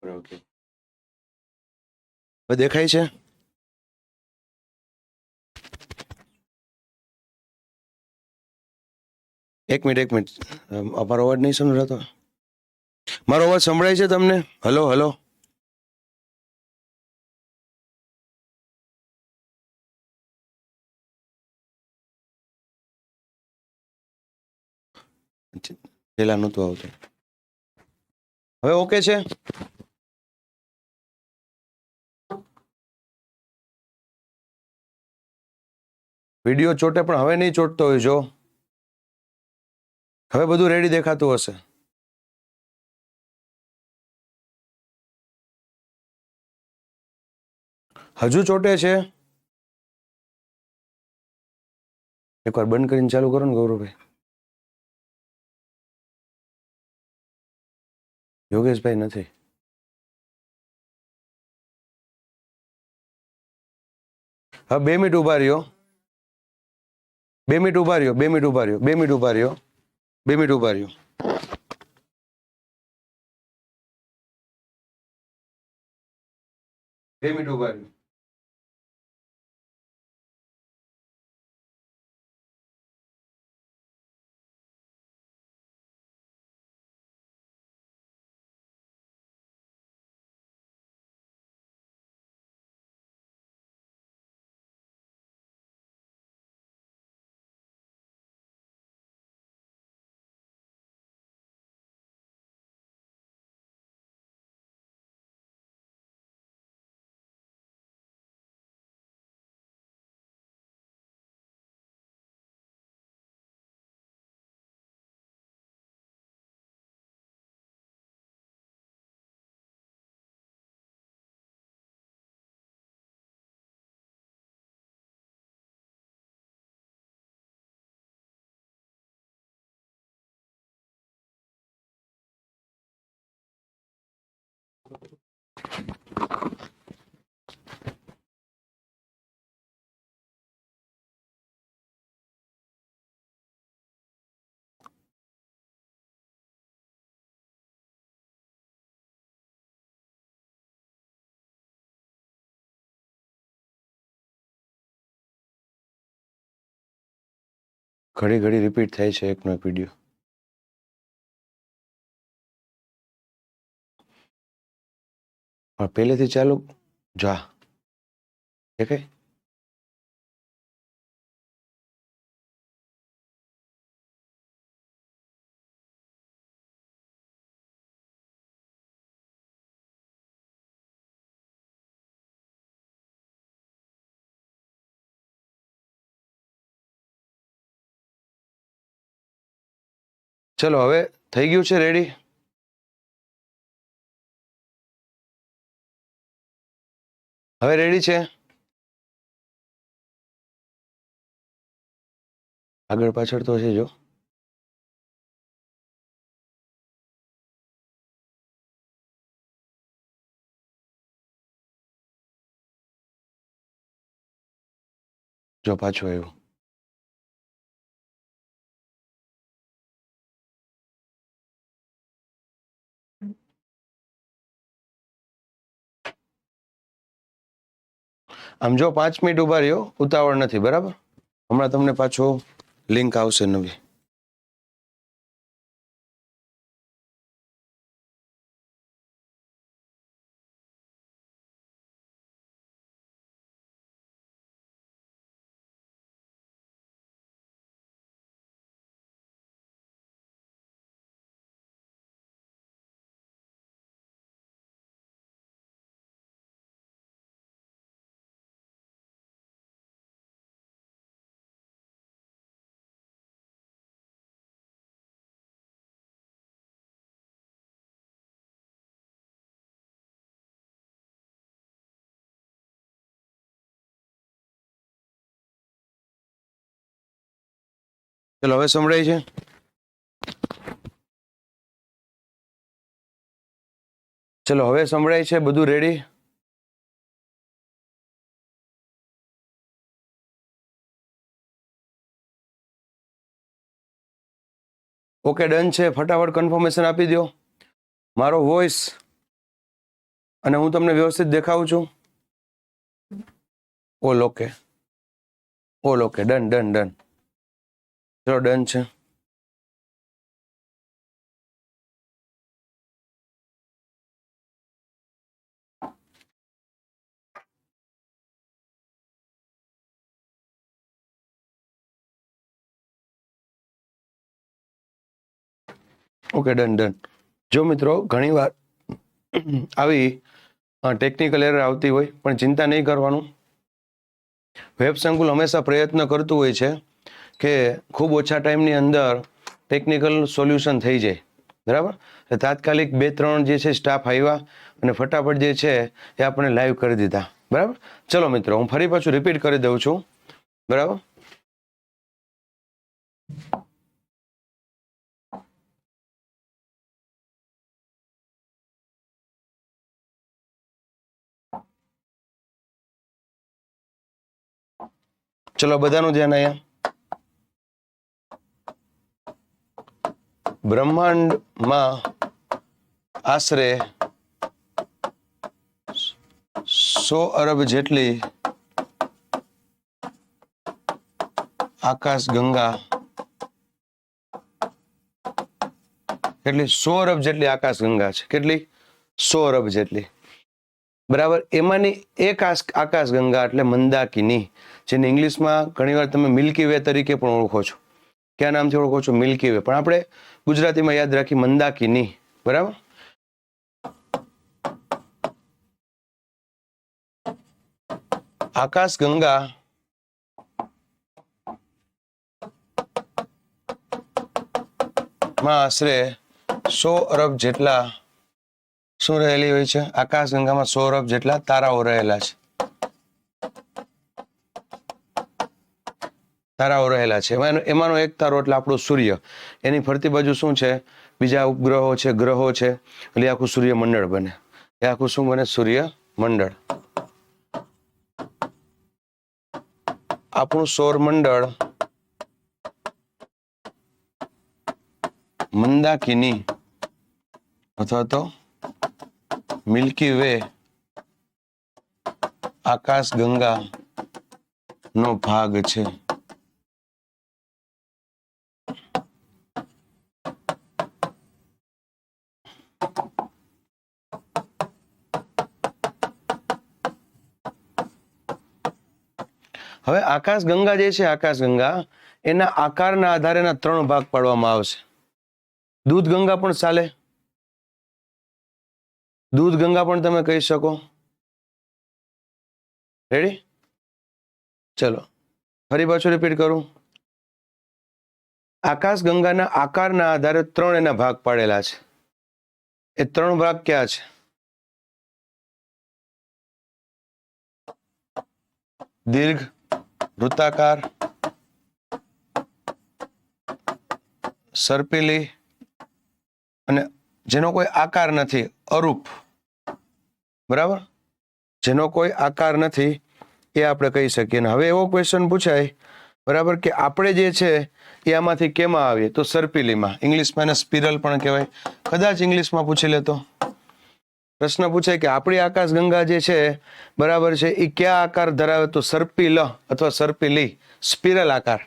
ઓકે, હવે દેખાય છે? એક મિનિટ, અમારો અવાજ નહીં સંભળાતો? મારો અવાજ સંભળાય છે તમને? Hello hello. પેલા નહોતું આવતું, હવે ઓકે છે? વિડીયો ચોટે પણ હવે નહીં ચોટતો હોય. જો હવે બધું રેડી દેખાતું હશે. હજુ ચોટે છે? એકવાર બંધ કરીને ચાલુ કરો ને ગૌરવભાઈ. યોગેશભાઈ નથી. હા, 2 મિનિટ ઉભા રહ્યો. 2 મિનિટ ઉભા રહ્યો. 2 મિનિટ ઉભા રહ્યો. 2 મિનિટ ઉભા રહ્યો. 2 મિનિટ ઉભા રહ્યો. 2 મિનિટ ઉભા રહ્યો. ઘડી ઘડી રિપીટ થાય છે એકનો એક વિડીયો. પણ પહેલેથી ચાલુ જા દેખાય. ચલો હવે થઈ ગયું છે રેડી. હવે રેડી છે. આગળ પાછળ તો છે. જો જો પાછું આવ્યું. આમ જો 5 મિનિટ ઉભા રહ્યો, ઉતાવળ નથી, બરાબર? હમણાં તમને પાછો લિંક આવશે નવી. ચલો હવે સંભળાય છે? ચલો હવે સંભળાય છે? બધું રેડી? ઓકે, ડન છે. ફટાફટ કન્ફર્મેશન આપી દો. મારો વોઇસ અને હું તમને વ્યવસ્થિત દેખાવું છું? All okay, all okay, done done done. ચલો ડન છે. Okay done done. જો મિત્રો ઘણી વાર આવી ટેકનિકલ એરર આવતી હોય પણ ચિંતા નહીં કરવાનું. વેબ સંકુલ હંમેશા પ્રયત્ન કરતું હોય છે કે ખૂબ ઓછા ટાઈમની અંદર ટેકનિકલ સોલ્યુશન થઈ જાય, બરાબર. તાત્કાલિક 2-3 જે છે સ્ટાફ આવ્યા અને ફટાફટ જે છે એ આપણે લાઈવ કરી દીધા, બરાબર. ચલો મિત્રો હું ફરી પાછું રિપીટ કરી દઉં છું, બરાબર. ચલો બધાનું ધ્યાન અહીંયા. બ્રહ્માંડમાં આશરે 100 અરબ જેટલી આકાશ ગંગા, કેટલી? 100 અરબ જેટલી આકાશ ગંગા છે. કેટલી? 100 અરબ જેટલી, બરાબર. એમાંની એક આકાશ ગંગા એટલે મંદાકિની, જેને ઇંગ્લિશમાં ઘણીવાર તમે મિલ્કી વે તરીકે પણ ઓળખો છો. કયા નામથી ઓળખો છો? Milky way. પણ આપણે ગુજરાતીમાં યાદ રાખી મંદાકિની, બરાબર. આકાશ ગંગા માં આશરે 100 અરબ જેટલા શું રહેલી હોય છે? આકાશ ગંગામાં 100 અરબ જેટલા તારાઓ રહેલા છે. તારાઓ રહેલા છે. એમાંનો એક તારો એટલે આપણો સૂર્ય. એની ફરતી બાજુ શું છે? બીજા ઉપગ્રહો છે, ગ્રહો છે. એટલે આખું સૂર્યમંડળ બને. એ આખું શું બને? સૂર્યમંડળ. આપણું સૌરમંડળ મંદાકિની અથવા તો મિલ્કી વે આકાશ ગંગા નો ભાગ છે. હવે આકાશ ગંગા જે છે, આકાશ ગંગા એના આકારના આધારે એના 3 ભાગ પાડવામાં આવશે. દૂધ ગંગા પણ ચાલે, દૂધ ગંગા પણ તમે કહી શકો. રેડી? ચલો ફરી પાછું રિપીટ કરું. આકાશ ગંગાના આકારના આધારે 3 એના ભાગ પાડેલા છે. એ 3 ભાગ ક્યાં છે? દીર્ઘ, વૃત્તાકાર, સર્પિલી અને જેનો કોઈ આકાર નથી, અરૂપ, બરાબર. જેનો કોઈ આકાર નથી એ આપણે કહી શકીએ. હવે એવો ક્વેશ્ચન પૂછાય, બરાબર, કે આપણે જે છે એ આમાંથી કેમાં આવીએ? તો સર્પિલીમાં. ઇંગ્લિશમાં એને સ્પિરલ પણ કહેવાય. કદાચ ઇંગ્લિશમાં પૂછી લેતો પ્રશ્ન પૂછાય કે આપણી આકાશ ગંગા જે છે, બરાબર છે, એ કયા આકાર ધરાવે? તો સર્પિલ અથવા સર્પિલી, સ્પિરલ આકાર.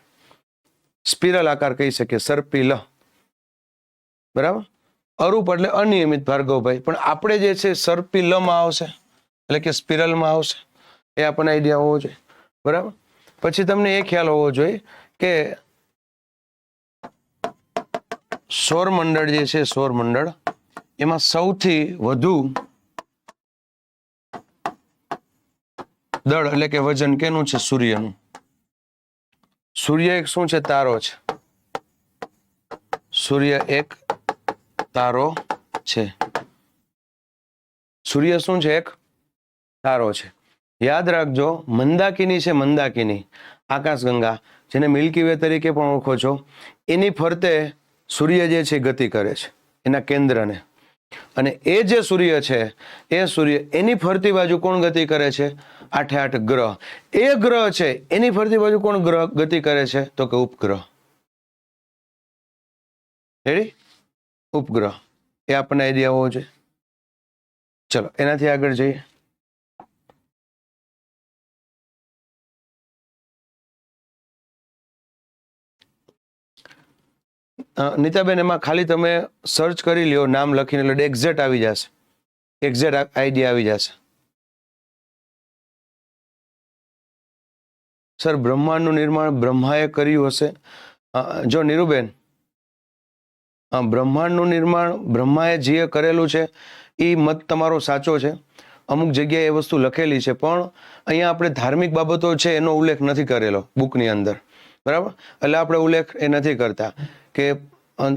સ્પિરલ આકાર કહી શકીએ, સર્પિલ, બરાબર. અરૂપ એટલે અનિયમિત, ભાર્ગવભાઈ. પણ આપણે જે છે સર્પિલમાં આવશે, એટલે કે સ્પિરલમાં આવશે. એ આપણને આઈડિયા હોવો જોઈએ, બરાબર. પછી તમને એ ખ્યાલ હોવો જોઈએ કે સૌરમંડળ જે છે, સૌરમંડળ એમાં સૌથી વધુ દળ એટલે કે વજન કેનું છે? સૂર્યનું. સૂર્ય એક શું છે? તારો છે. સૂર્ય એક તારો છે. સૂર્ય શું છે? એક તારો છે. યાદ રાખજો, મંદાકિની છે, મંદાકિની આકાશગંગા, જેને મિલ્કી વે તરીકે પણ ઓળખો છો, એની ફરતે સૂર્ય જે છે ગતિ કરે છે, એના કેન્દ્રને. અને એ જે સૂર્ય છે, એ સૂર્ય એની ફરતી બાજુ કોણ ગતિ કરે છે? 8 ગ્રહ. એ ગ્રહ છે એની ફરતી બાજુ કોણ ગ્રહ ગતિ કરે છે? તો કે ઉપગ્રહ. રેડી? ઉપગ્રહ. એ આપણને આઈડિયા હોવો જોઈએ. ચલો એનાથી આગળ જઈએ. નીતાબેન, એમાં ખાલી તમે સર્ચ કરી લ્યો, નામ લખીને, એટલે એક્ઝેક્ટ આવી જશે, એક્ઝેક્ટ આઈડિયા આવી જશે. સર, બ્રહ્માંડનું નિર્માણ બ્રહ્માએ કર્યું હશે. જો નીરુબેન, બ્રહ્માંડનું નિર્માણ બ્રહ્માએ જે કરેલું છે એ મત તમારો સાચો છે. અમુક જગ્યાએ એ વસ્તુ લખેલી છે, પણ અહીંયા આપણે ધાર્મિક બાબતો છે એનો ઉલ્લેખ નથી કરેલો બુકની અંદર, બરાબર? એટલે આપણે ઉલ્લેખ એ નથી કરતા. કે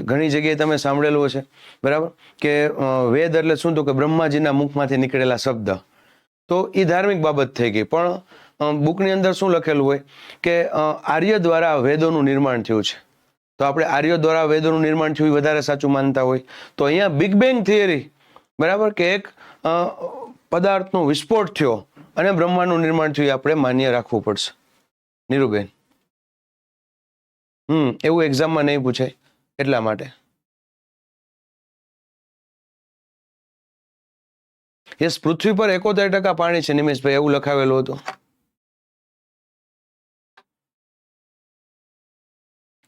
ઘણી જગ્યાએ તમે સાંભળેલું હશે, બરાબર, કે વેદ એટલે શું, તો કે બ્રહ્માજીના મુખમાંથી નીકળેલા શબ્દ. તો એ ધાર્મિક બાબત થઈ ગઈ. પણ બુકની અંદર શું લખેલું હોય કે આર્ય દ્વારા વેદોનું નિર્માણ થયું છે. તો આપણે આર્યો દ્વારા વેદોનું નિર્માણ થયું એ વધારે સાચું માનતા હોય. તો અહીંયા બિગ બેંગ થિયરી, બરાબર, કે એક પદાર્થનો વિસ્ફોટ થયો અને બ્રહ્માંડનું નિર્માણ થયું, આપણે માન્ય રાખવું પડશે. નીરુબેન, એવું એક્ઝામમાં નહીં પૂછાય એટલા માટે. યસ, પૃથ્વી પર 71% પાણી છે નિમેશભાઈ, એવું લખાવેલું હતું.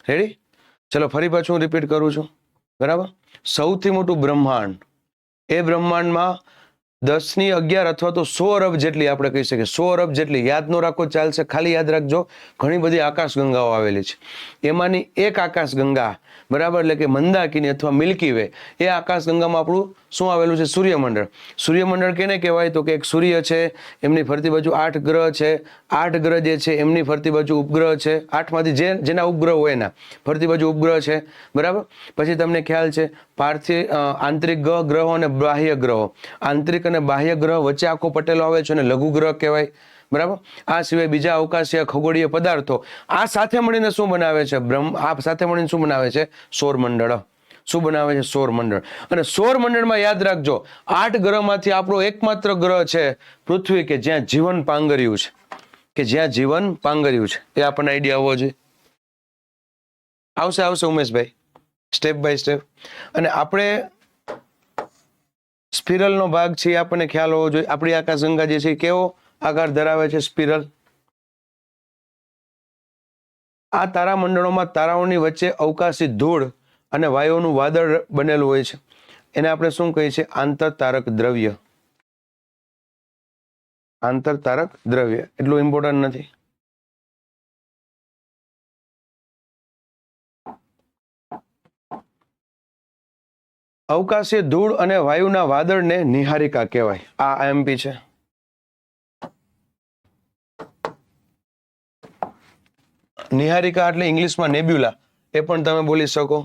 રેડી? ચલો ફરી પાછું હું રિપીટ કરું છું, બરાબર. સૌથી મોટું બ્રહ્માંડ, એ બ્રહ્માંડમાં 10^11 અથવા તો 100 અરબ જેટલી, આપણે કહી શકીએ 100 અરબ જેટલી, યાદ ન રાખો ચાલશે, ખાલી યાદ રાખજો ઘણી બધી આકાશગંગાઓ આવેલી છે. એમાંની એક આકાશગંગા, બરાબર, એટલે કે મંદાકિની અથવા મિલ્કી વે, એ આકાશગંગામાં આપણું શું આવેલું છે? સૂર્યમંડળ. સૂર્યમંડળ કેને કહેવાય? તો કે એક સૂર્ય છે, એમની ફરતી બાજુ 8 ગ્રહ છે. 8 ગ્રહ જે છે એમની ફરતી બાજુ ઉપગ્રહ છે. 8માંથી જેના ઉપગ્રહ હોય એના ફરતી બાજુ ઉપગ્રહ છે, બરાબર. પછી તમને ખ્યાલ છે પાર્થિવ આંતરિક ગ્રહો અને બાહ્ય ગ્રહો. આંતરિક અને બાહ્ય ગ્રહ વચ્ચે આખો પટેલો આવે છે અને લઘુ ગ્રહ કહેવાય, બરાબર. આ સિવાય બીજા અવકાશીય ખગોળીય પદાર્થો, આ સાથે મળીને શું બનાવે છે? આ સાથે મળીને શું બનાવે છે? સૌરમંડળ. શું બનાવે છે? સૌરમંડળ. અને સૌરમંડળમાં યાદ રાખજો 8 ગ્રહમાંથી આપણો એકમાત્ર ગ્રહ છે પૃથ્વી, કે જ્યાં જીવન પાંગર્યું છે, કે જ્યાં જીવન પાંગર્યું છે. એ આપણને આઈડિયા હોવો જોઈએ. આવશે ઉમેશભાઈ, સ્ટેપ બાય સ્ટેપ. અને આપણે સ્પિરલનો ભાગ છે એ આપણને ખ્યાલ હોવો જોઈએ. આપણી આકાશગંગા જે છે કેવો આકાર ધરાવે છે? સ્પિરલ. આ તારામંડળોમાં તારાઓની વચ્ચે અવકાશી ધૂળ અને વાયુઓનું વાદળ બનેલું હોય છે. એને આપણે શું કહીએ છીએ? આંતરતારક દ્રવ્ય. આંતરતારક દ્રવ્ય એટલું ઇમ્પોર્ટન્ટ નથી. અવકાશી ધૂળ અને વાયુના વાદળને નિહારિકા કહેવાય. આ આઈએમપી છે. નિહારિકા એટલે ઇંગ્લિશમાં નેબ્યુલા, એ પણ તમે બોલી શકો.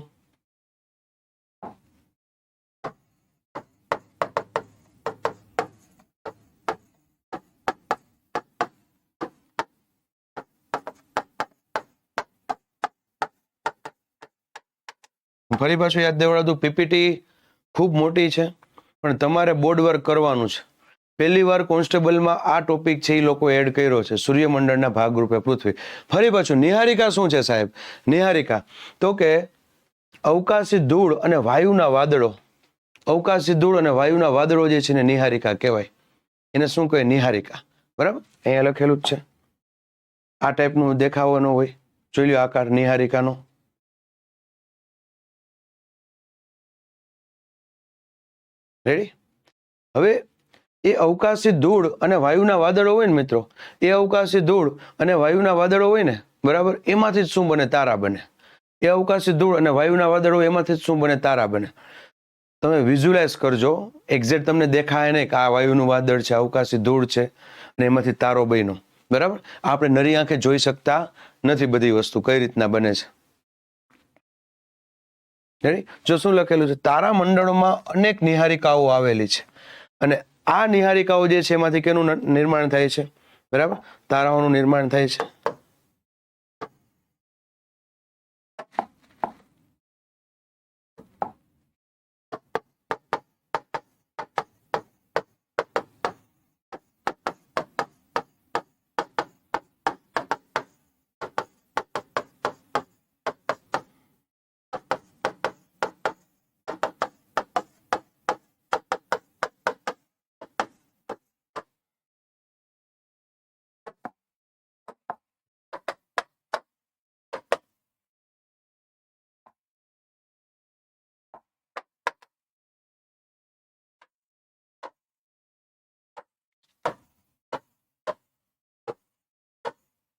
ફરી પાછું યાદ દેવડાવું, પીપીટી ખૂબ મોટી છે, પણ તમારે બોર્ડ વર્ક કરવાનું છે. પહેલી વાર કોન્સ્ટેબલમાં આ ટોપિક છે એ લોકો એડ કર્યો છે, સૂર્યમંડળના ભાગરૂપે પૃથ્વી. ફરી પાછું નિહારિકા શું છે સાહેબ? નિહારિકા તો કે અવકાશી ધૂળ અને વાયુના વાદળો. અવકાશી ધૂળ અને વાયુના વાદળો જે છે ને નિહારિકા કહેવાય. એને શું કહે? નિહારિકા. બરાબર, અહીંયા લખેલું જ છે. આ ટાઈપનું દેખાવાનો હોય, જોઈ લો આકાર નિહારિકાનો. રેડી? હવે એ અવકાશી ધૂળ અને વાયુના વાદળો હોય ને મિત્રો, એ અવકાશી ધૂળ અને વાયુના વાદળો હોય ને, બરાબર, એમાંથી જ શું બને? તારા બને. એ અવકાશી ધૂળ અને વાયુના વાદળો એમાંથી જ શું બને? તારા બને. તમે વિઝ્યુલાઇઝ કરજો, એક્ઝેક્ટ તમને દેખાય નહીં કે આ વાયુનું વાદળ છે, અવકાશી ધૂળ છે અને એમાંથી તારો બન્યો, બરાબર. આપણે નરી આંખે જોઈ શકતા નથી બધી વસ્તુ કઈ રીતના બને છે. જો શું લખેલું છે? તારામંડળોમાં અનેક નિહારિકાઓ આવેલી છે અને આ નિહારિકાઓ જે છે એમાંથી કેનું નિર્માણ થાય છે? બરાબર, તારાઓનું નિર્માણ થાય છે.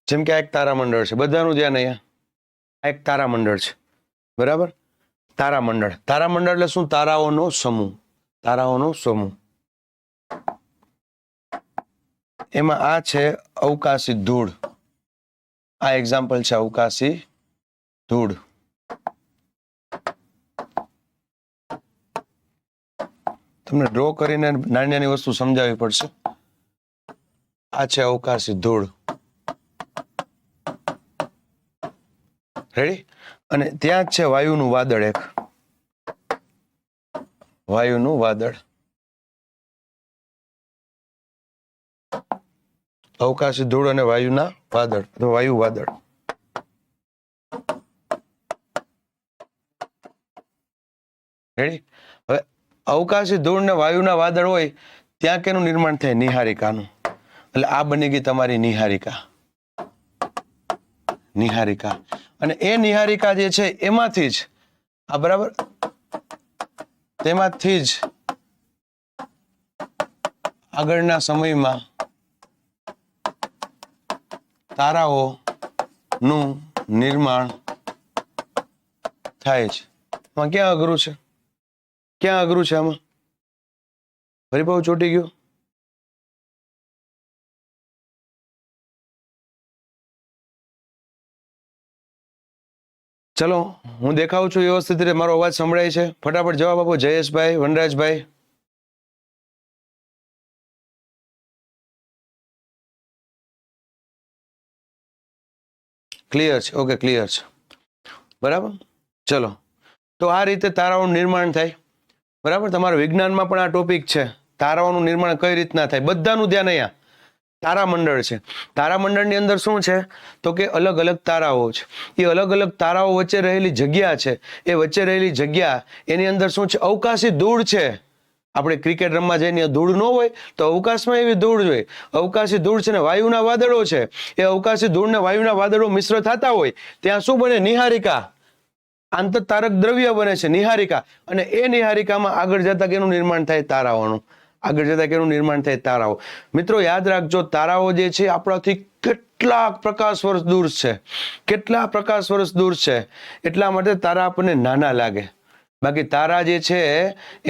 જેમ કે આ એક તારામંડળ છે, બધાનું ધ્યાન અહીંયા, આ એક તારામંડળ છે, બરાબર? તારામંડળ, તારામંડળ એટલે શું? તારાઓનો સમૂહ, તારાઓનો સમૂહ. એમાં આ છે અવકાશી ધૂળ, આ એક્ઝામ્પલ છે અવકાશી ધૂળ. તમને ડ્રો કરીને નાની નાની વસ્તુ સમજાવવી પડશે. આ છે અવકાશી ધૂળ, રેડી? અને ત્યાં જ છે વાયુનું વાદળ, એક વાયુનું વાદળ. અવકાશી ધૂળ અને વાયુના વાદળ અથવા વાયુ વાદળ. રેડી? હવે અવકાશી ધૂળ ને વાયુના વાદળ હોય ત્યાં કેનું નિર્માણ થાય? નિહારિકાનું. એટલે આ બની ગઈ તમારી નિહારિકા, નિહારિકા. અને એ નિહારિકા જે છે એમાંથી જ આ, બરાબર, તેમાંથી જ આગળના સમયમાં તારાઓનું નિર્માણ થાય છે. આમાં ક્યાં અઘરું છે? ક્યાં અઘરું છે આમાં? હરિભાવ ચોટી ગયો? ચલો હું દેખાઉં છું વ્યવસ્થિત રીતે, મારો અવાજ સંભળાય છે? ફટાફટ જવાબ આપો. જયેશભાઈ, વનરાજભાઈ. ક્લિયર છે? ઓકે, ક્લિયર છે, બરાબર. ચલો, તો આ રીતે તારાઓનું નિર્માણ થાય, બરાબર. તમારા વિજ્ઞાનમાં પણ આ ટોપિક છે, તારાઓનું નિર્માણ કઈ રીતના થાય. બધાનું ધ્યાન અહીંયા તારામંડળ છે. તારામંડળની અંદર શું છે? તો કે અલગ અલગ તારાઓ છે. એ અલગ અલગ તારાઓ વચ્ચે રહેલી જગ્યા છે, એ વચ્ચે રહેલી જગ્યા એની અંદર શું છે? અવકાશી ધૂળ છે. આપણે ક્રિકેટ રમવા જઈને ધૂળ ન હોય તો અવકાશમાં એવી ધૂળ જોઈએ. અવકાશી ધૂળ છે ને વાયુના વાદળો છે. એ અવકાશી ધૂળ ને વાયુના વાદળો મિશ્ર થતા હોય ત્યાં શું બને? નિહારિકા, આંતરતારક દ્રવ્ય બને છે, નિહારિકા. અને એ નિહારિકામાં આગળ જતા કેનું નિર્માણ થાય? તારાઓનું. આગળ જતા કેનું નિર્માણ થાય? તારાઓ. મિત્રો યાદ રાખજો, તારાઓ જે છે આપણાથી કેટલાક પ્રકાશ વર્ષ દૂર છે, કેટલા પ્રકાશ વર્ષ દૂર છે. એટલા માટે તારા આપણને નાના લાગે. બાકી તારા જે છે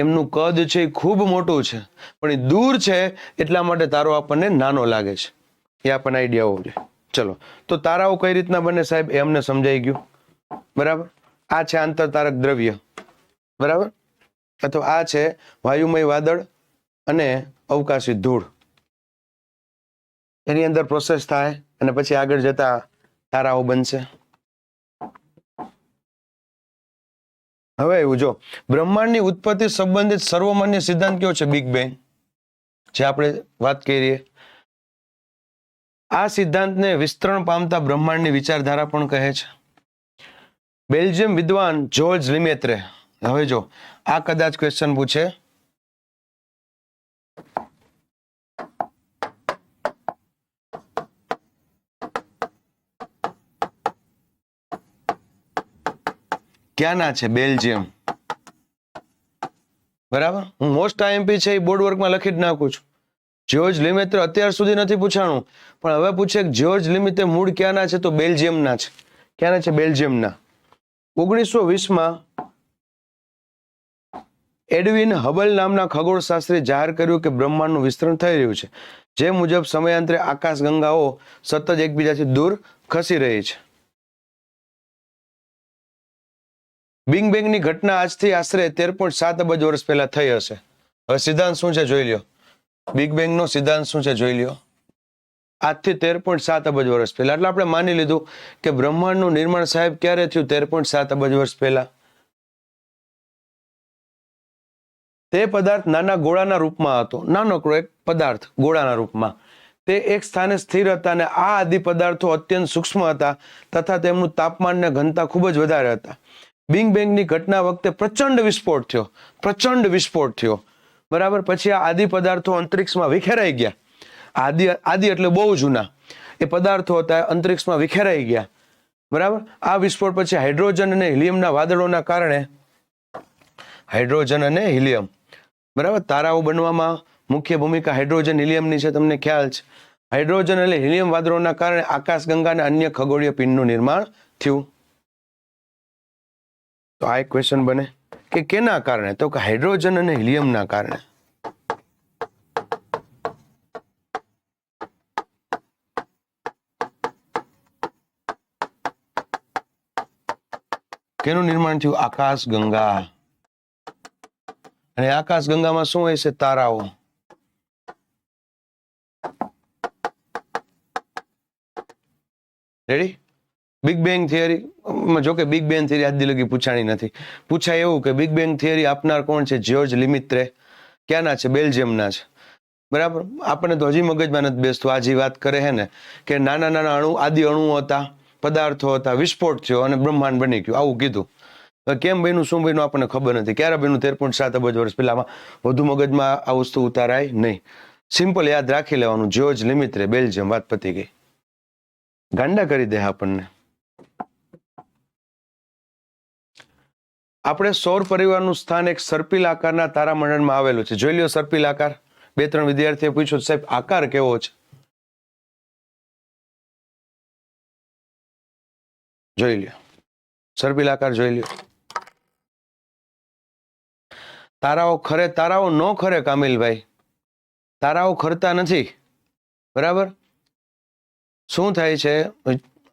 એમનું કદ છે એ ખૂબ મોટું છે, પણ એ દૂર છે એટલા માટે તારો આપણને નાનો લાગે છે. એ આપણને આઈડિયા હોવો જોઈએ. ચલો, તો તારાઓ કઈ રીતના બને સાહેબ એ અમને સમજાઈ ગયું, બરાબર. આ છે આંતરતારક દ્રવ્ય, બરાબર. અથવા આ છે વાયુમય વાદળ અને અવકાશી ધૂળ. એની અંદર પ્રોસેસ થાય અને પછી આગળ જતા તારાઓ બનશે. હવે એવું જો, બ્રહ્માંડની ઉત્પત્તિ સંબંધિત સર્વમાન્ય સિદ્ધાંત કયો છે? બિગ બેંગ, જે આપણે વાત કરીએ. આ સિદ્ધાંતને વિસ્તરણ પામતા બ્રહ્માંડની વિચારધારા પણ કહે છે. બેલ્જિયમ વિદ્વાન જોર્જ લિમેત્રે, હવે જો આ કદાચ ક્વેશ્ચન પૂછે, ક્યાંના છે? બેલ્જિયમ, બરાબર. હું મોસ્ટ આઈએમપી છે એ બોર્ડ વર્કમાં લખી જ નાખું છું. જ્યોર્જ લિમેત્રે અત્યાર સુધી નથી પૂછાણું, પણ હવે પૂછે કે જ્યોર્જ લિમેત્રે મૂળ ક્યાંના છે? તો બેલ્જિયમના છે. ક્યાંના છે? બેલ્જિયમના. 1920માં એડવિન હબલ નામના ખગોળશાસ્ત્રી જાહેર કર્યું કે બ્રહ્માંડનું વિસ્તરણ થઈ રહ્યું છે, જે મુજબ સમયાંતરે આકાશગંગાઓ સતત એકબીજાથી દૂર ખસી રહી છે. બિગ બેંગની ઘટના આજથી આશરે 13.7 અબજ વર્ષ પહેલા થઈ હશે. હવે સિદ્ધાંત શું છે જોઈ લ્યો. બિગ બેંગનો સિદ્ધાંત શું છે જોઈ લ્યો. આજથી 13.7 અબજ વર્ષ પહેલા. એટલે આપણે માની લીધું કે બ્રહ્માંડનું નિર્માણ સાહેબ ક્યારે થયું? 13.7 અબજ વર્ષ પહેલા. તે પદાર્થ નાના ગોળાના રૂપમાં હતો, નાનકડો એક પદાર્થ ગોળાના રૂપમાં. તે એક સ્થાને સ્થિર હતા અને આ આદિ પદાર્થો અત્યંત સૂક્ષ્મ હતા તથા તેમનું તાપમાન ને ઘનતા ખૂબ જ વધારે હતા. બિગ બેંગની ઘટના વખતે પ્રચંડ વિસ્ફોટ થયો, બરાબર. પછી આ આદિ પદાર્થો અંતરિક્ષમાં વિખેરાઈ ગયા. આદિ એટલે બહુ જૂના એ પદાર્થો હતા, અંતરિક્ષમાં વિખેરાઈ ગયા, બરાબર. આ વિસ્ફોટ પછી હાઇડ્રોજન અને હિલિયમના વાદળોના કારણે, હાઇડ્રોજન અને હિલિયમ, બરાબર, તારાઓ બનવામાં મુખ્ય ભૂમિકા હાઇડ્રોજન હિલિયમની છે, તમને ખ્યાલ છે. હાઇડ્રોજન એટલે હિલિયમ વાદળોના કારણે આકાશગંગા અને અન્ય ખગોળીય પિંડનું નિર્માણ થયું. તો આ એક ક્વેશ્ચન બને કે કેના કારણે, તો કે હાઇડ્રોજન અને હિલિયમના કારણે. કેનું નિર્માણ થયું? આકાશગંગા. અને આકાશગંગામાં શું હોય છે? તારાઓ. રેડી? બિગ બેંગ થિયરી, જો કે બિગ બેંગ થિયરી આજ લગી પૂછાણી નથી. પૂછાય એવું કે બિગ બેંગ થિયરી આપનાર કોણ છે? જ્યોર્જ લિમિત્રે. ક્યાંના છે? બેલ્જિયમના છે. બરાબર. આપણને તો હજી મગજમાં નથી બેસતું. આ જે વાત કરે છે ને કે નાના નાના આદિ અણુઓ હતા, પદાર્થો હતા, વિસ્ફોટ થયો અને બ્રહ્માંડ બની ગયું, આવું કીધું. કેમ બન્યું, શું બન્યું આપણને ખબર નથી. ક્યારે બન્યું? 13.7 અબજ વર્ષ પહેલામાં. વધુ મગજમાં આ વસ્તુ ઉતારાય નહીં. સિમ્પલ યાદ રાખી લેવાનું, જ્યોર્જ લિમિત્રે, બેલ્જિયમ. વાત પતી ગઈ. ગાંડા કરી દે આપણને. આપણે સૌર પરિવારનું સ્થાન એક સર્પિલ આકારના તારામંડળમાં આવેલું છે. જોઈ લ્યો સર્પિલ આકાર. 2-3 વિદ્યાર્થીઓ પૂછ્યું, સાહેબ આકાર કેવો છે? જોઈ લ્યો સર્પિલ આકાર, જોઈ લ્યો. તારાઓ ન ખરે કામિલભાઈ. તારાઓ ખરતા નથી. બરાબર. શું થાય છે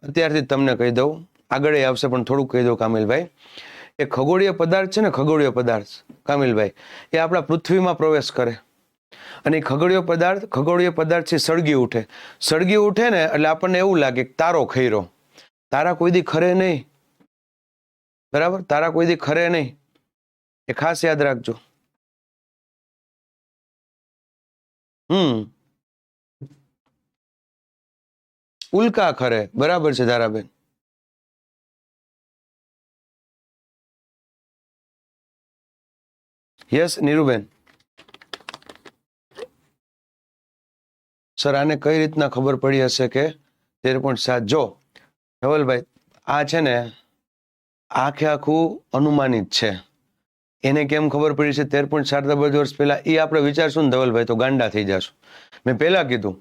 અત્યારથી તમને કહી દઉં, આગળ આવશે પણ થોડુંક કહી દઉં કામિલભાઈ. એ ખગોળીય પદાર્થ છે ને, ખગોળીય પદાર્થ કામિલભાઈ, એ આપણા પૃથ્વીમાં પ્રવેશ કરે અને ખગોળીય પદાર્થથી સળગી ઉઠે. સળગી ઉઠે ને એટલે આપણને એવું લાગે કે તારો ખઈરો. તારા કોઈ દી ખરે નહીં. બરાબર. તારા કોઈ દી ખરે નહીં, એ ખાસ યાદ રાખજો. ઉલ્કા ખરે. બરાબર છે ધારાબેન. યસ નીરુબેન. સર આને કઈ રીતના ખબર પડી હશે કે 13.7? જો ધવલભાઈ, આ છે ને આખે આખું અનુમાનિત છે. એને કેમ ખબર પડી છે 13.7 અબજ વર્ષ પહેલા? એ આપણે વિચારશું ને ધવલભાઈ તો ગાંડા થઈ જશું. મેં પહેલા કીધું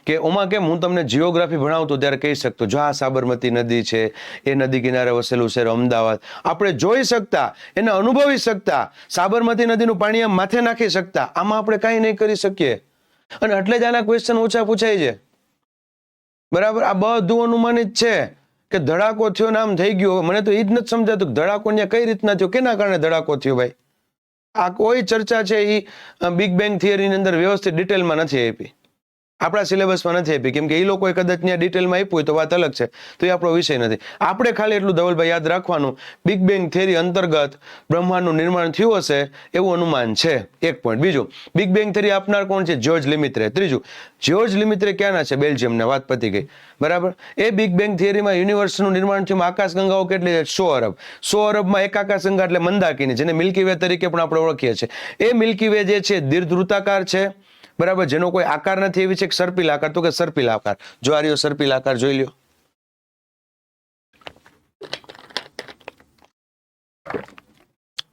કે ઓમાં કેમ હું તમને જીઓગ્રાફી ભણાવતો ત્યારે કહી શકતો, જો આ સાબરમતી નદી છે, એ નદી કિનારે વસેલું શહેર અમદાવાદ. આપણે જોઈ શકતા, એને અનુભવી શકતા, સાબરમતી નદીનું પાણી આમ માથે નાખી શકતા. આમાં આપણે કાંઈ નહીં કરી શકીએ અને એટલે જ આના ક્વેશ્ચન ઓછા પૂછાય છે. બરાબર. આ બધું અનુમાનિત છે કે ધડાકો થયો ને આમ થઈ ગયો. મને તો એ જ નથી સમજાતું ધડાકો ત્યાં કઈ રીતના થયો, કેના કારણે ધડાકો થયો ભાઈ? આ કોઈ ચર્ચા છે એ બિગ બેંગ થિયરીની અંદર વ્યવસ્થિત ડિટેલમાં નથી આપી, આપણા સિલેબસમાં નથી આપી. કેમ કે એ લોકોએ કદાચ ત્યાં ડિટેલમાં આપ્યું હોય તો વાત અલગ છે, તો એ આપણો વિષય નથી. આપણે ખાલી એટલું ધવલભાઈ યાદ રાખવાનું, બિગ બેંગ થિયરી અંતર્ગત બ્રહ્માંડનું નિર્માણ થયું હશે એવું અનુમાન છે. એક પોઈન્ટ. બીજું, બિગ બેંગ થિયરી આપનાર કોણ છે? જ્યોર્જ લિમિત્રે. ત્રીજું, જ્યોર્જ લિમિત્રે ક્યાંના છે? બેલ્જિયમના. વાત પતી ગઈ. બરાબર. એ બિગ બેંગ થિયરીમાં યુનિવર્સનું નિર્માણ થયું. આકાશગંગાઓ કેટલી છે? 100 અરબ. 100 અરબમાં એક આકાશગંગા એટલે મંદાકિની, જેને મિલ્કી વે તરીકે પણ આપણે ઓળખીએ છીએ. એ મિલ્કી વે જે છે દીર્ઘવૃત્તાકાર છે. બરાબર. જેનો કોઈ આકાર નથી, એવી છે એક સર્પિલ આકાર. તો કે સર્પિલ આકાર. જો આ રહ્યો સર્પિલ આકાર, જોઈ લ્યો.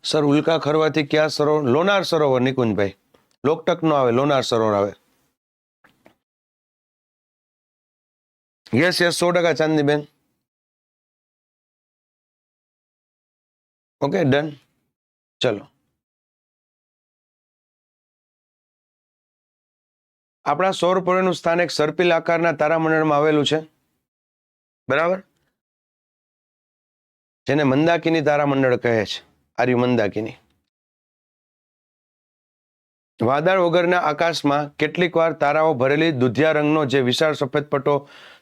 સર ઉલ્કા ખરવાથી ક્યાં સરોવર? લોનાર સરોવર નિકુંજભાઈ. લોકટક નો આવે, લોનાર સરોવર આવે. યસ 100% ચાંદનીબેન. Okay done. ચલો, આપણા સૌર પર્વતનું સ્થાન એક સર્પિલ આકારના તારામંડળમાં આવેલું છે. બરાબર. જેને મંદાકિની તારામંડળ કહે છે. આર્યુ મંદાકિની. વાદળ વગરના આકાશમાં કેટલીક વાર તારાઓ ભરેલી દુધિયા રંગનો જે વિશાળ સફેદ પટ્ટો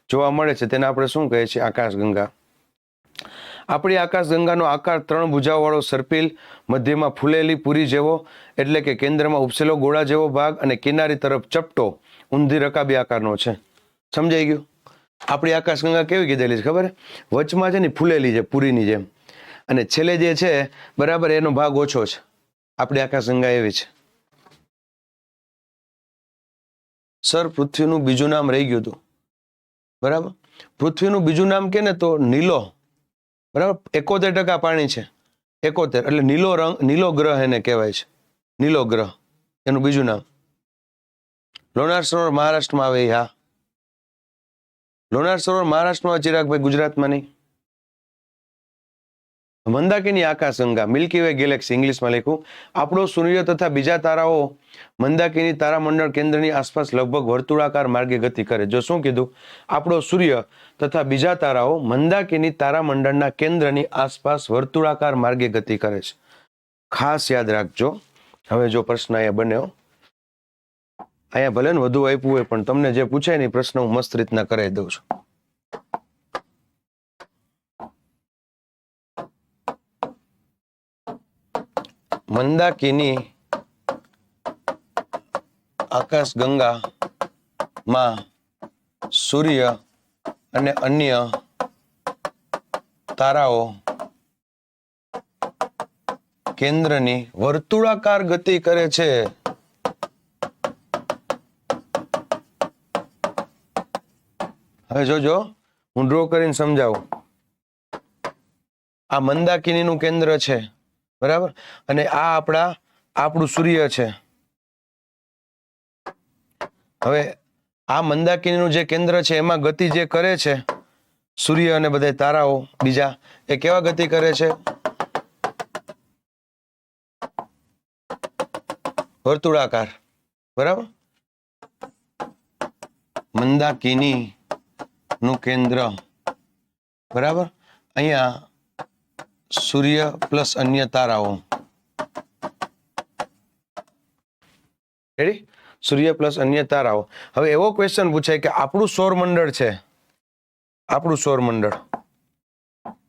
જોવા મળે છે તેને આપણે શું કહીએ છીએ? આકાશગંગા. આપણી આકાશગંગાનો આકાર 3 ભુજાઓવાળો સર્પિલ, મધ્યમાં ફૂલેલી પૂરી જેવો એટલે કે કેન્દ્રમાં ઉપસેલો ગોળા જેવો ભાગ અને કિનારી તરફ ચપટો ઊંધી રકાબી આકારનો છે. સમજાઈ ગયું? આપણી આકાશગંગા કેવી કીધેલી છે ખબર? વચમાં છે ને ફૂલેલી છે પૂરીની જેમ, અને છેલ્લે જે છે બરાબર એનો ભાગ ઓછો છે. આપણી આકાશગંગા એવી છે. સર પૃથ્વીનું બીજું નામ રહી ગયું હતું. બરાબર. પૃથ્વીનું બીજું નામ કે ને તો નીલો. બરાબર. 71% પાણી છે. 71 એટલે નીલો રંગ, નીલો ગ્રહ એને કહેવાય છે. નીલો ગ્રહ એનું બીજું નામ. લોનાર સરોવર મહારાષ્ટ્રમાં આવે. હા લોનાર સરોવર મહારાષ્ટ્રમાં, ચિરાગભાઈ ગુજરાતમાં નહીં. મંદાકિની આકાશગંગા, મિલ્કી વે ગેલેક્સી ઇંગ્લિશમાં લખ્યું. આપણો સૂર્ય તથા બીજા તારાઓ મંદાકિની તારામંડળ કેન્દ્રની આસપાસ લગભગ વર્તુળાકાર માર્ગે ગતિ કરે. જો શું કીધું? આપણો સૂર્ય તથા બીજા તારાઓ મંદાકિની તારામંડળના કેન્દ્રની આસપાસ વર્તુળાકાર માર્ગે ગતિ કરે છે. ખાસ યાદ રાખજો. હવે જો પ્રશ્ન અહીંયા બન્યો, અહીંયા ભલે ને વધુ આપ્યું હોય પણ તમને જે પૂછાય ને પ્રશ્ન હું મસ્ત રીતના કરાવી દઉં છું. મંદાકિની આકાશગંગા માં સૂર્ય અને અન્ય તારાઓ કેન્દ્રની વર્તુળાકાર ગતિ કરે છે. હવે જોજો, હું ડ્રો કરીને સમજાવું. આ મંદાકિનીનું કેન્દ્ર છે, બરાબર, અને આ આપણું સૂર્ય છે. હવે આ મંદાકિનીનું જે કેન્દ્ર છે એમાં ગતિ જે કરે છે સૂર્ય અને બધા તારાઓ બીજા, એ કેવા ગતિ કરે છે? વર્તુળાકાર, બરાબર. મંદાકિની નું કેન્દ્ર, બરાબર, અહીંયા સૂર્ય પ્લસ અન્ય તારાઓ. રેડી? સૂર્ય પ્લસ અન્ય તારાઓ. હવે એવો ક્વેશ્ચન પૂછાય કે આપણું સૌરમંડળ છે, આપણું સૌરમંડળ,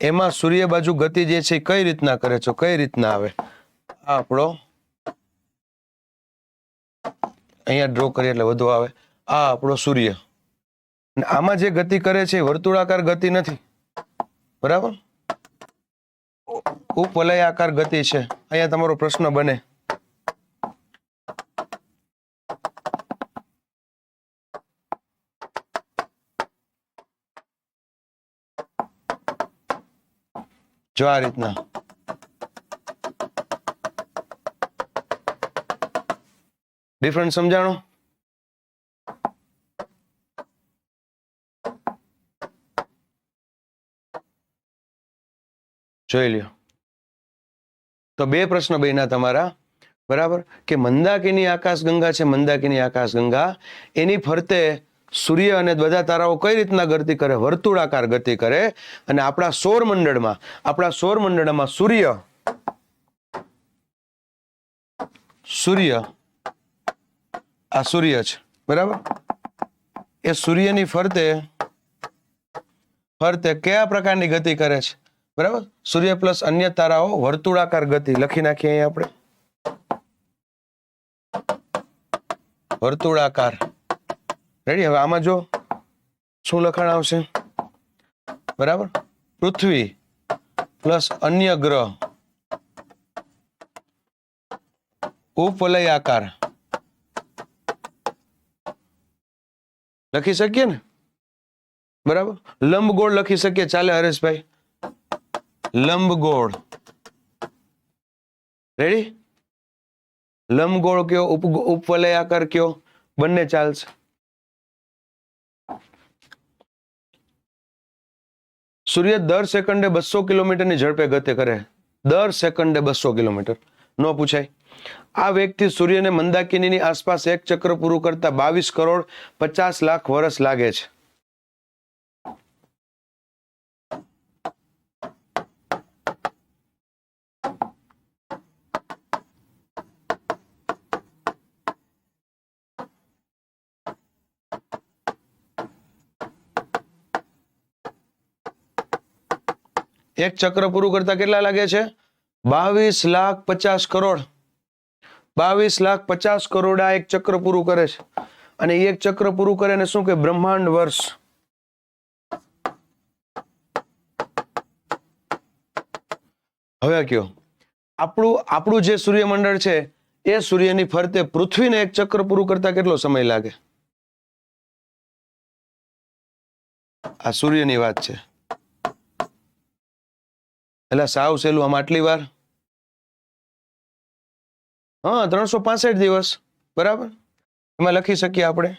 એમાં સૂર્ય બાજુ ગતિ જે છે કઈ રીતના કરે છે, કઈ રીતના આવે? આ આપણો અહીંયા ડ્રો કરીએ એટલે વધુ આવે. આ આપણો સૂર્ય, આમાં જે ગતિ કરે છે વર્તુળાકાર ગતિ નથી, બરાબર, ઉપવલયાકાર ગતિ છે. અહીંયા તમારો પ્રશ્ન બને, જો આ રીતના ડિફરન્સ સમજાણો? જોઈ લ્યો. તો બે પ્રશ્ન બન્યા તમારા, બરાબર, કે મંદાકિની આકાશગંગા છે, મંદાકિની આકાશગંગા, એની ફરતે સૂર્ય અને બધા તારાઓ કઈ રીતના ગતિ કરે? વર્તુળાકાર ગતિ કરે. અને આપણા સૌરમંડળમાં સૂર્ય આ સૂર્ય છે, બરાબર, એ સૂર્યની ફરતે કયા પ્રકારની ગતિ કરે છે? બરાબર, સૂર્ય પ્લસ અન્ય તારાઓ વર્તુળાકાર ગતિ. લખી નાખીએ અહીંયા આપણે વર્તુળાકાર. રેડી? હવે આમાં જો શું લખાણ આવશે? બરાબર, પૃથ્વી પ્લસ અન્ય ગ્રહ ઉપવલયાકાર લખી શકીએ ને, બરાબર. લંબગોળ લખી શકીએ, ચાલે હરેશભાઈ? લંબગોળ. રેડી? લંબગોળ કયો, ઉપવલયાકાર કયો, બંને ચાલશે. સૂર્ય દર સેકન્ડે 200 કિલોમીટરની ઝડપે ગતિ કરે. દર સેકન્ડે 200 કિલોમીટર. નો પૂછાય. આ વ્યક્તિ સૂર્યને મંદાકિનીની આસપાસ એક ચક્ર પૂરું કરતા 22,50,00,000 વર્ષ લાગે છે. એક ચક્ર પૂરું કરતા કેટલા લાગે છે? 22,50,00,000. 22,50,00,000 આ એક ચક્ર પૂરું કરે છે. અને એક ચક્ર પૂરું કરે ને શું કે બ્રહ્માંડ વર્ષ. હવે કયો, આપણું જે સૂર્યમંડળ છે એ સૂર્યની ફરતે પૃથ્વીને એક ચક્ર પૂરું કરતા કેટલો સમય લાગે? આ સૂર્યની વાત છે. એટલે સાવ સહેલું, આમ આટલી વાર, હા, 365 દિવસ, બરાબર. એમાં લખી શકીએ આપણે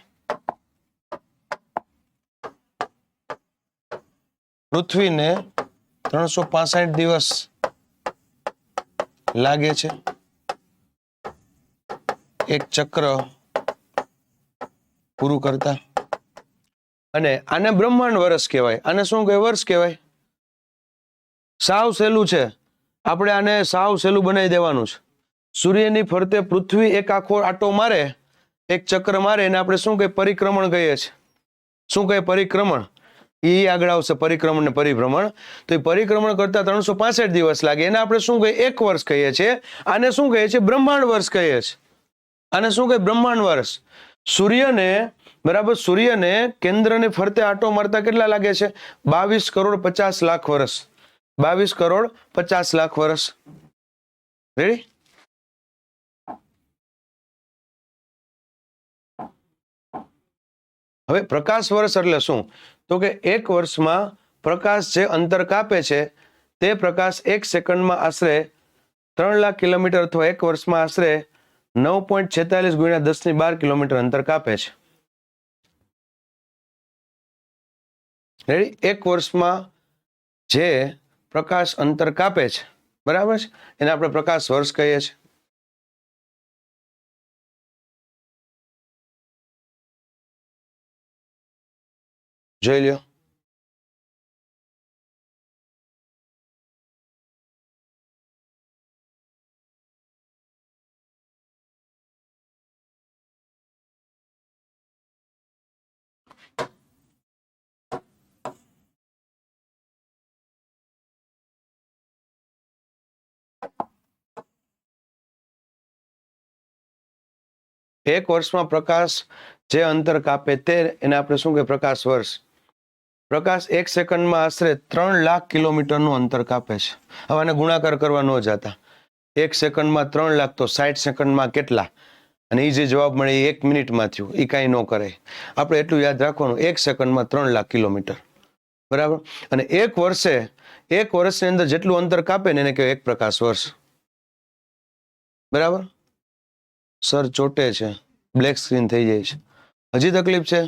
પૃથ્વીને 365 દિવસ લાગે છે એક ચક્ર પૂરું કરતા. અને આને બ્રહ્માંડ વર્ષ કહેવાય. આને શું કહેવાય? વર્ષ કહેવાય. સાવ સહેલું છે. આપણે આને સાવ સહેલું બનાવી દેવાનું છે. સૂર્યની ફરતે પૃથ્વી એક આખો આટો મારે, એક ચક્ર મારે, એને આપણે શું કહીએ? પરિક્રમણ કહીએ છીએ. શું કહીએ? પરિક્રમણ. એ આગળ આવશે, પરિક્રમણ ને પરિભ્રમણ. તો એ પરિક્રમણ કરતા 365 દિવસ લાગે, એને આપણે શું કહીએ? એક વર્ષ કહીએ છીએ. આને શું કહીએ છીએ? બ્રહ્માંડ વર્ષ કહીએ છીએ. આને શું કહીએ? બ્રહ્માંડ વર્ષ. સૂર્યને બરાબર, સૂર્યને કેન્દ્રની ફરતે આટો મારતા કેટલા લાગે છે? 22,50,00,000 વર્ષ. 22,50,00,000 વર્ષ. રેડી? હવે પ્રકાશ વર્ષ એટલે શું? તો કે એક વર્ષમાં પ્રકાશ જે અંતર કાપે છે તે પ્રકાશ એક સેકન્ડમાં આશરે 3 લાખ કિલોમીટર અથવા એક વર્ષમાં આશરે 9.46 × 10⁻12 કિલોમીટર અંતર કાપે છે. રેડી? એક વર્ષમાં જે પ્રકાશ અંતર કાપે છે, બરાબર છે, એને આપણે પ્રકાશ વર્ષ કહીએ છીએ. જોઈ લ્યો. એક વર્ષમાં પ્રકાશ જે અંતર કાપે તે એને આપણે શું કહીએ? પ્રકાશ વર્ષ. પ્રકાશ એક સેકન્ડમાં આશરે 3 લાખ કિલોમીટરનું અંતર કાપે છે. હવે આને ગુણાકાર કરવા ન જતા. એક સેકન્ડમાં 3 લાખ તો 60 સેકન્ડમાં કેટલા? અને એ જે જવાબ મળે એ 1 મિનિટમાં થયું. એ કાંઈ ન કરે. આપણે એટલું યાદ રાખવાનું, એક સેકન્ડમાં 3 લાખ કિલોમીટર. બરાબર? અને એક વર્ષની અંદર જેટલું અંતર કાપે ને એને કહેવાય એક પ્રકાશ વર્ષ. બરાબર? સર ચોટે છે, બ્લેક સ્ક્રીન થઈ જાય છે. હજી તકલીફ છે?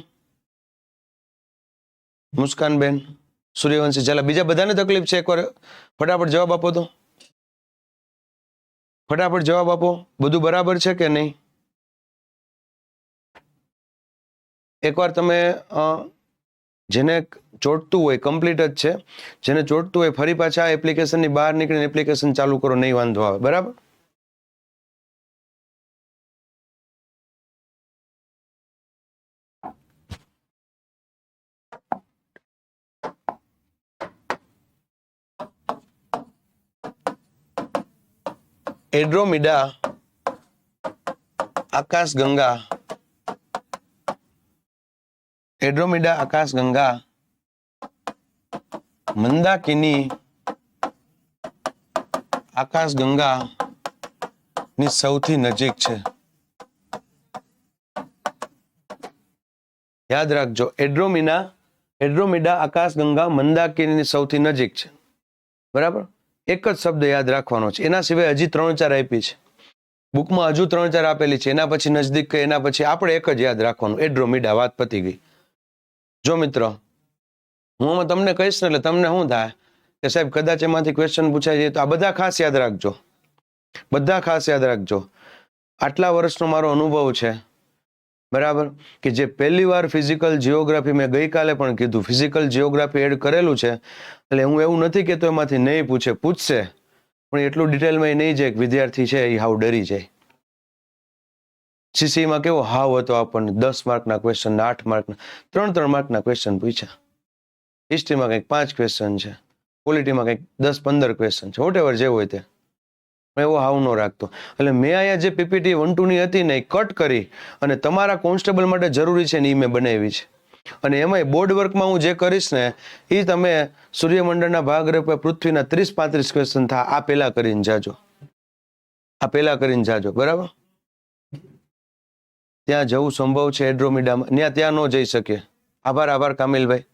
મુસ્કાનબેન, સૂર્યવંશી, ચાલો બીજા બધાને તકલીફ છે? એકવાર ફટાફટ જવાબ આપો તો. ફટાફટ જવાબ આપો. બધું બરાબર છે કે નહીં? એકવાર તમે જેને ચોટતું હોય, કમ્પ્લીટ જ છે, જેને ચોટતું હોય ફરી પાછા એપ્લિકેશનની બહાર નીકળીને એપ્લિકેશન ચાલુ કરો, નહીં વાંધો આવે. બરાબર? એન્ડ્રોમીડા આકાશગંગા, એન્ડ્રોમીડા આકાશગંગા મંદાકિની આકાશગંગા ની સૌથી નજીક છે. યાદ રાખજો, એન્ડ્રોમીડા આકાશગંગા મંદાકિની સૌથી નજીક છે. બરાબર? એક જ શબ્દ યાદ રાખવાનો છે. એના સિવાય હજી 3-4 આપી છે બુકમાં, હજુ 3-4 આપેલી છે. એના પછી નજદીક કે એના પછી આપણે એક જ યાદ રાખવાનું, એન્ડ્રોમીડા. વાત પતી ગઈ. જો મિત્રો, હું તમને કહીશ ને એટલે તમને શું થાય કે સાહેબ કદાચ એમાંથી ક્વેશ્ચન પૂછાય જાય, તો આ બધા ખાસ યાદ રાખજો. બધા ખાસ યાદ રાખજો. આટલા વર્ષનો મારો અનુભવ છે, બરાબર, કે જે પહેલી વાર ફિઝિકલ જિયોગ્રાફી, મેં ગઈકાલે પણ કીધું, ફિઝિકલ જિયોગ્રાફી એડ કરેલું છે. એટલે હું એવું નથી કહેતો એમાંથી નહીં પૂછે, પૂછશે, પણ એટલું ડિટેલમાં એ નહીં જાય કે વિદ્યાર્થી છે એ હાવ ડરી જાય. સીસીમાં કેવો હાવ હતો આપણને, 10 માર્કના ક્વેશ્ચન, 8 માર્કના, 3-3 માર્કના ક્વેશ્ચન પૂછ્યા. હિસ્ટ્રીમાં કંઈક 5 ક્વેશ્ચન છે, પોલિટીમાં કંઈક 10-15 ક્વેશ્ચન છે, વોટેવર જે હોય તે. એવો હાવ ન રાખતો. એટલે મેં અહીંયા જે પીપીટી 1-2 ની હતી ને એ કટ કરી અને તમારા કોન્સ્ટેબલ માટે જરૂરી છે ને એ મેં બનાવી છે. અને એમાંય બોર્ડ વર્કમાં હું જે કરીશ ને એ તમે સૂર્યમંડળના ભાગરૂપે પૃથ્વીના 30-35 ક્વેશ્ચન થાય, આ પહેલા કરીને જાજો. આ પહેલા કરીને જાજો. બરાબર? ત્યાં જવું સંભવ છે એન્ડ્રોમીડામાં? ત્યાં ન જઈ શકીએ. આભાર કામિલભાઈ.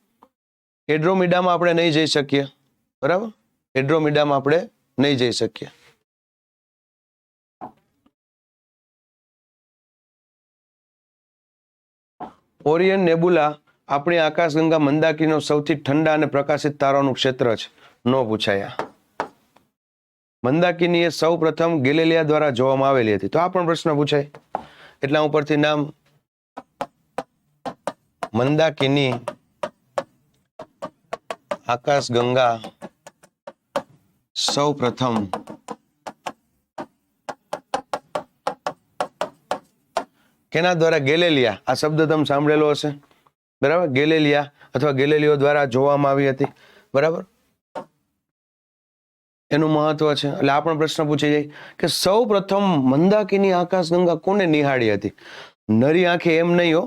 એન્ડ્રોમીડામાં આપણે નહીં જઈ શકીએ. બરાબર? એન્ડ્રોમીડામાં આપણે નહીં જઈ શકીએ. ઓરિયન નેબુલા આપણી આકાશગંગા મંદાકીનો સૌથી ઠંડા અને પ્રકાશિત તારાનું ક્ષેત્ર છે. નો પૂછાયા. મંદાકિની એ સૌ પ્રથમ ગેલિલિયા દ્વારા જોવામાં આવેલી હતી. તો આ પણ પ્રશ્ન પૂછાય. એટલા ઉપરથી નામ મંદાકિની આકાશગંગા સૌ પ્રથમ કેના દ્વારા? ગેલિલિયા. આ શબ્દ તમે સાંભળેલો હશે, બરાબર. ગેલિલિયા અથવા ગેલિલિયો દ્વારા જોવામાં આવી હતી, બરાબર. એનું મહત્વ છે. એટલે આ પણ પ્રશ્ન પૂછી જાય કે સૌ પ્રથમ મંદાકિની આકાશગંગા કોને નિહાળી હતી? નરી આંખે એમ નહીં હો,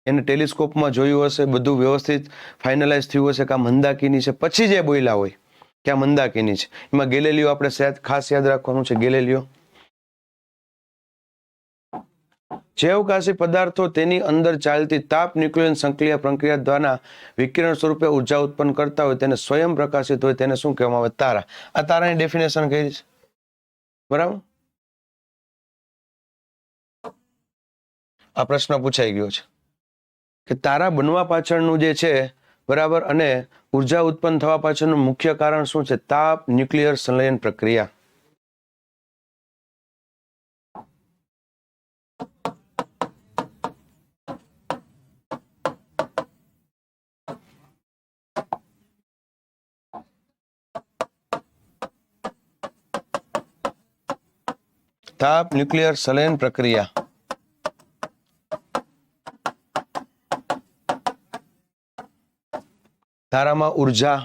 એને ટેલિસ્કોપમાં જોયું હશે, બધું વ્યવસ્થિત ફાઇનલાઇઝ થયું હશે કે આ મંદાકિની છે, પછી જે બોલ્યા હોય કે આ મંદાકિની છે. એમાં ગેલિલિયો આપણે ખાસ યાદ રાખવાનું છે. ગેલિલિયો જે અવકાશી પદાર્થો તેની અંદર ચાલતી તાપ ન્યુક્લિયન સંક્રિય પ્રક્રિયા દ્વારા વિકિરણ સ્વરૂપે ઉર્જા ઉત્પન્ન કરતા હોય તેને સ્વયં પ્રકાશિત હોય તેને શું કહેવામાં આવે? તારા. આ તારાની ડેફિનેશન કઈ છે, બરાબર. આ પ્રશ્ન પૂછાઈ ગયો છે કે તારા બનવા પાછળનું જે છે, બરાબર, અને ઉર્જા ઉત્પન્ન થવા પાછળનું મુખ્ય કારણ શું છે? તાપ ન્યુક્લિયર સંલયન પ્રક્રિયા. તાપ ન્યુક્લિયર સંલયન પ્રક્રિયા. તારામાં ઉર્જા,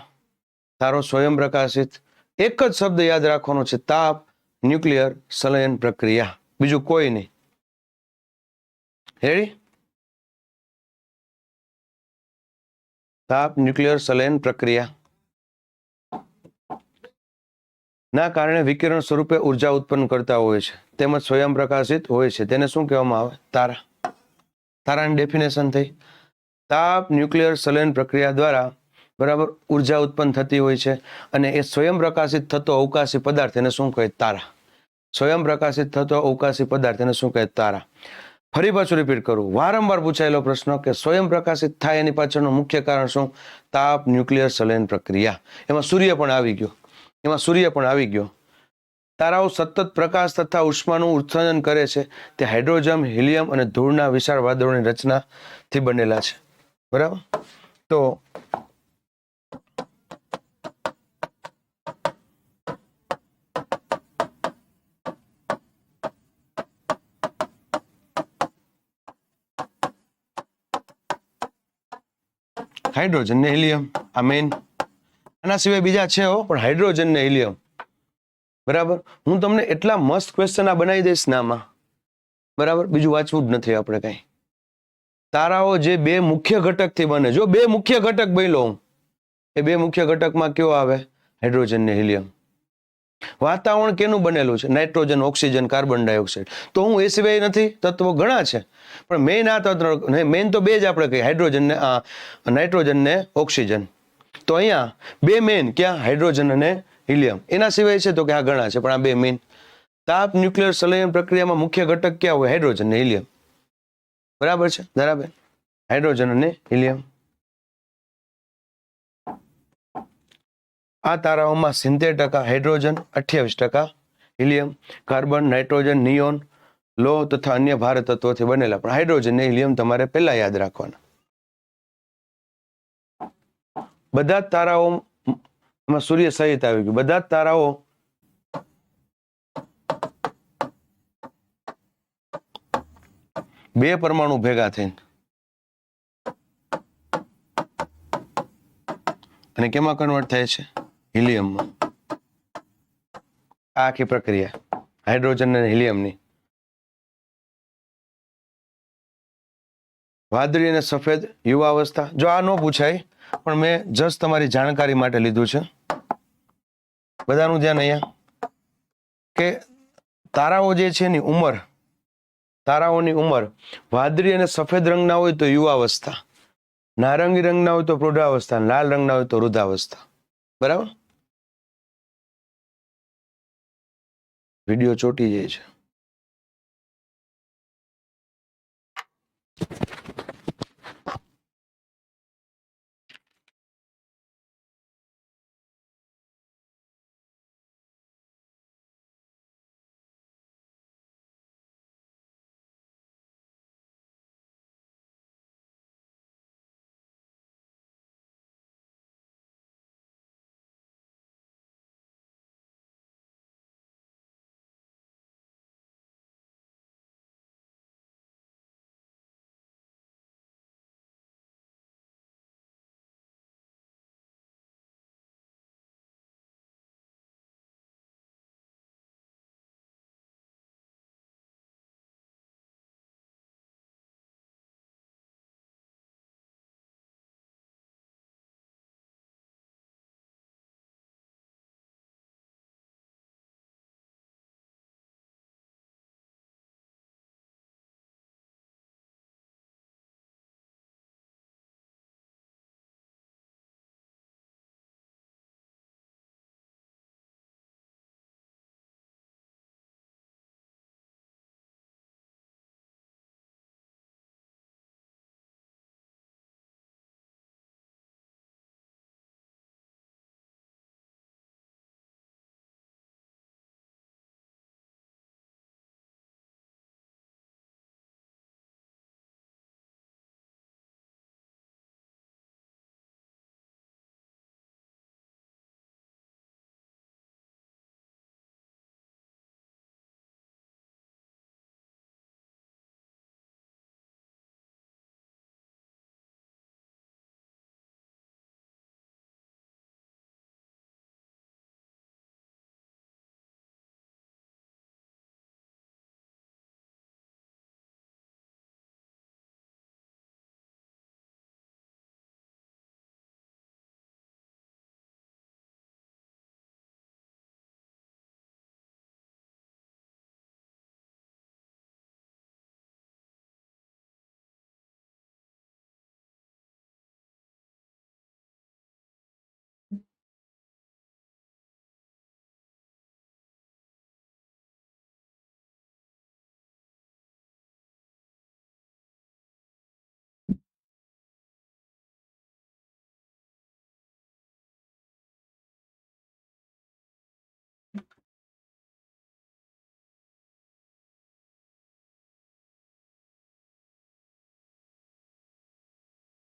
તારો સ્વયં પ્રકાશિત. એક જ શબ્દ યાદ રાખવાનો છે, તાપ ન્યુક્લિયર સંલયન પ્રક્રિયા, બીજું કોઈ નહીં. રેડી? તાપ ન્યુક્લિયર સંલયન પ્રક્રિયા ના કારણે વિકિરણ સ્વરૂપે ઉર્જા ઉત્પન્ન કરતા હોય છે તેમજ સ્વયં પ્રકાશિત હોય છે તેને શું કહેવામાં આવે? તારા. તારાની ડેફિનેશન થઈ. તાપ ન્યુક્લિયર સંલયન પ્રક્રિયા દ્વારા, બરાબર, ઉર્જા ઉત્પન્ન થતી હોય છે અને એ સ્વયં પ્રકાશિત થતો અવકાશી પદાર્થ એને શું કહે? તારા. સ્વયં પ્રકાશિત થતો અવકાશી પદાર્થ એને શું કહે? તારા. ફરી પાછું રિપીટ કરું, વારંવાર પૂછાયેલો પ્રશ્ન કે સ્વયં પ્રકાશિત થાય એની પાછળનું મુખ્ય કારણ શું? તાપ ન્યુક્લિયર સંલયન પ્રક્રિયા. એમાં સૂર્ય પણ આવી ગયો. તારાઓ સતત પ્રકાશ તથા ઉષ્માનું ઉત્સર્જન કરે છે. તે હાઇડ્રોજન, હિલિયમ અને ધૂળના વિશાળ વાદળોની રચનાથી બનેલા છે, બરાબર. તો હાઇડ્રોજન ને હિલિયમ આ મેઇન. આના સિવાય બીજા છે હો, પણ હાઇડ્રોજન ને હિલિયમ, બરાબર. હું તમને એટલા મસ્ત ક્વેશ્ચન આ બનાવી દઈશ ને આમાં, બરાબર, બીજું વાંચવું જ નથી આપણે કઈ. તારાઓ જે બે મુખ્ય ઘટકથી બને, જો બે મુખ્ય ઘટક બોલો હું, એ બે મુખ્ય ઘટકમાં કયો આવે? હાઇડ્રોજન ને હિલિયમ. વાતાવરણ કેનું બનેલું છે? Nitrogen, oxygen, carbon dioxide. તો હું એ સિવાય નથી, તત્વો ઘણા છે, પણ મેઇન આ તત્વ, મેઇન તો બે જ આપણે કહીએ, હાઇડ્રોજન ને નાઇટ્રોજન ને ઓક્સિજન. તો અહીંયા બે મેઇન ક્યાં? હાઇડ્રોજન અને હિલિયમ. એના સિવાય છે તો કે આ ઘણા છે, પણ આ બે મેઇન. તાપ ન્યુક્લિયર સંલયન પ્રક્રિયામાં મુખ્ય ઘટક ક્યાં હોય? હાઇડ્રોજન ને હિલિયમ, બરાબર છે ધારાબેન? હાઇડ્રોજન અને હિલિયમ. આ તારાઓમાં 70% hydrogen, 28% helium, carbon, nitrogen, neon, લોહ તથા અન્ય ભારે તત્વોથી બનેલા. પણ હાઇડ્રોજન ને હિલિયમ તમારે પહેલા યાદ રાખવાના. બધા જ તારાઓમાં સૂર્ય સહિત આવી ગયું. બધા જ તારાઓ બે પરમાણુ ભેગા થઈને અને કેમાં કન્વર્ટ થાય છે? હિલિયમમાં. આ આખી પ્રક્રિયા હાઇડ્રોજન અને હિલિયમની. વાદળી અને સફેદ યુવાવસ્થા, જો આ ન પૂછાય, પણ મેં જસ્ટ તમારી જાણકારી માટે લીધું છે. બધાનું ધ્યાન અહીંયા કે તારાઓ જે છે એની ઉંમર, તારાઓની ઉંમર વાદળી અને સફેદ રંગના હોય તો યુવાવસ્થા, નારંગી રંગના હોય તો પ્રૌઢાવસ્થા, લાલ રંગના હોય તો વૃદ્ધાવસ્થા, બરાબર. વિડીયો ચોટી જાય છે.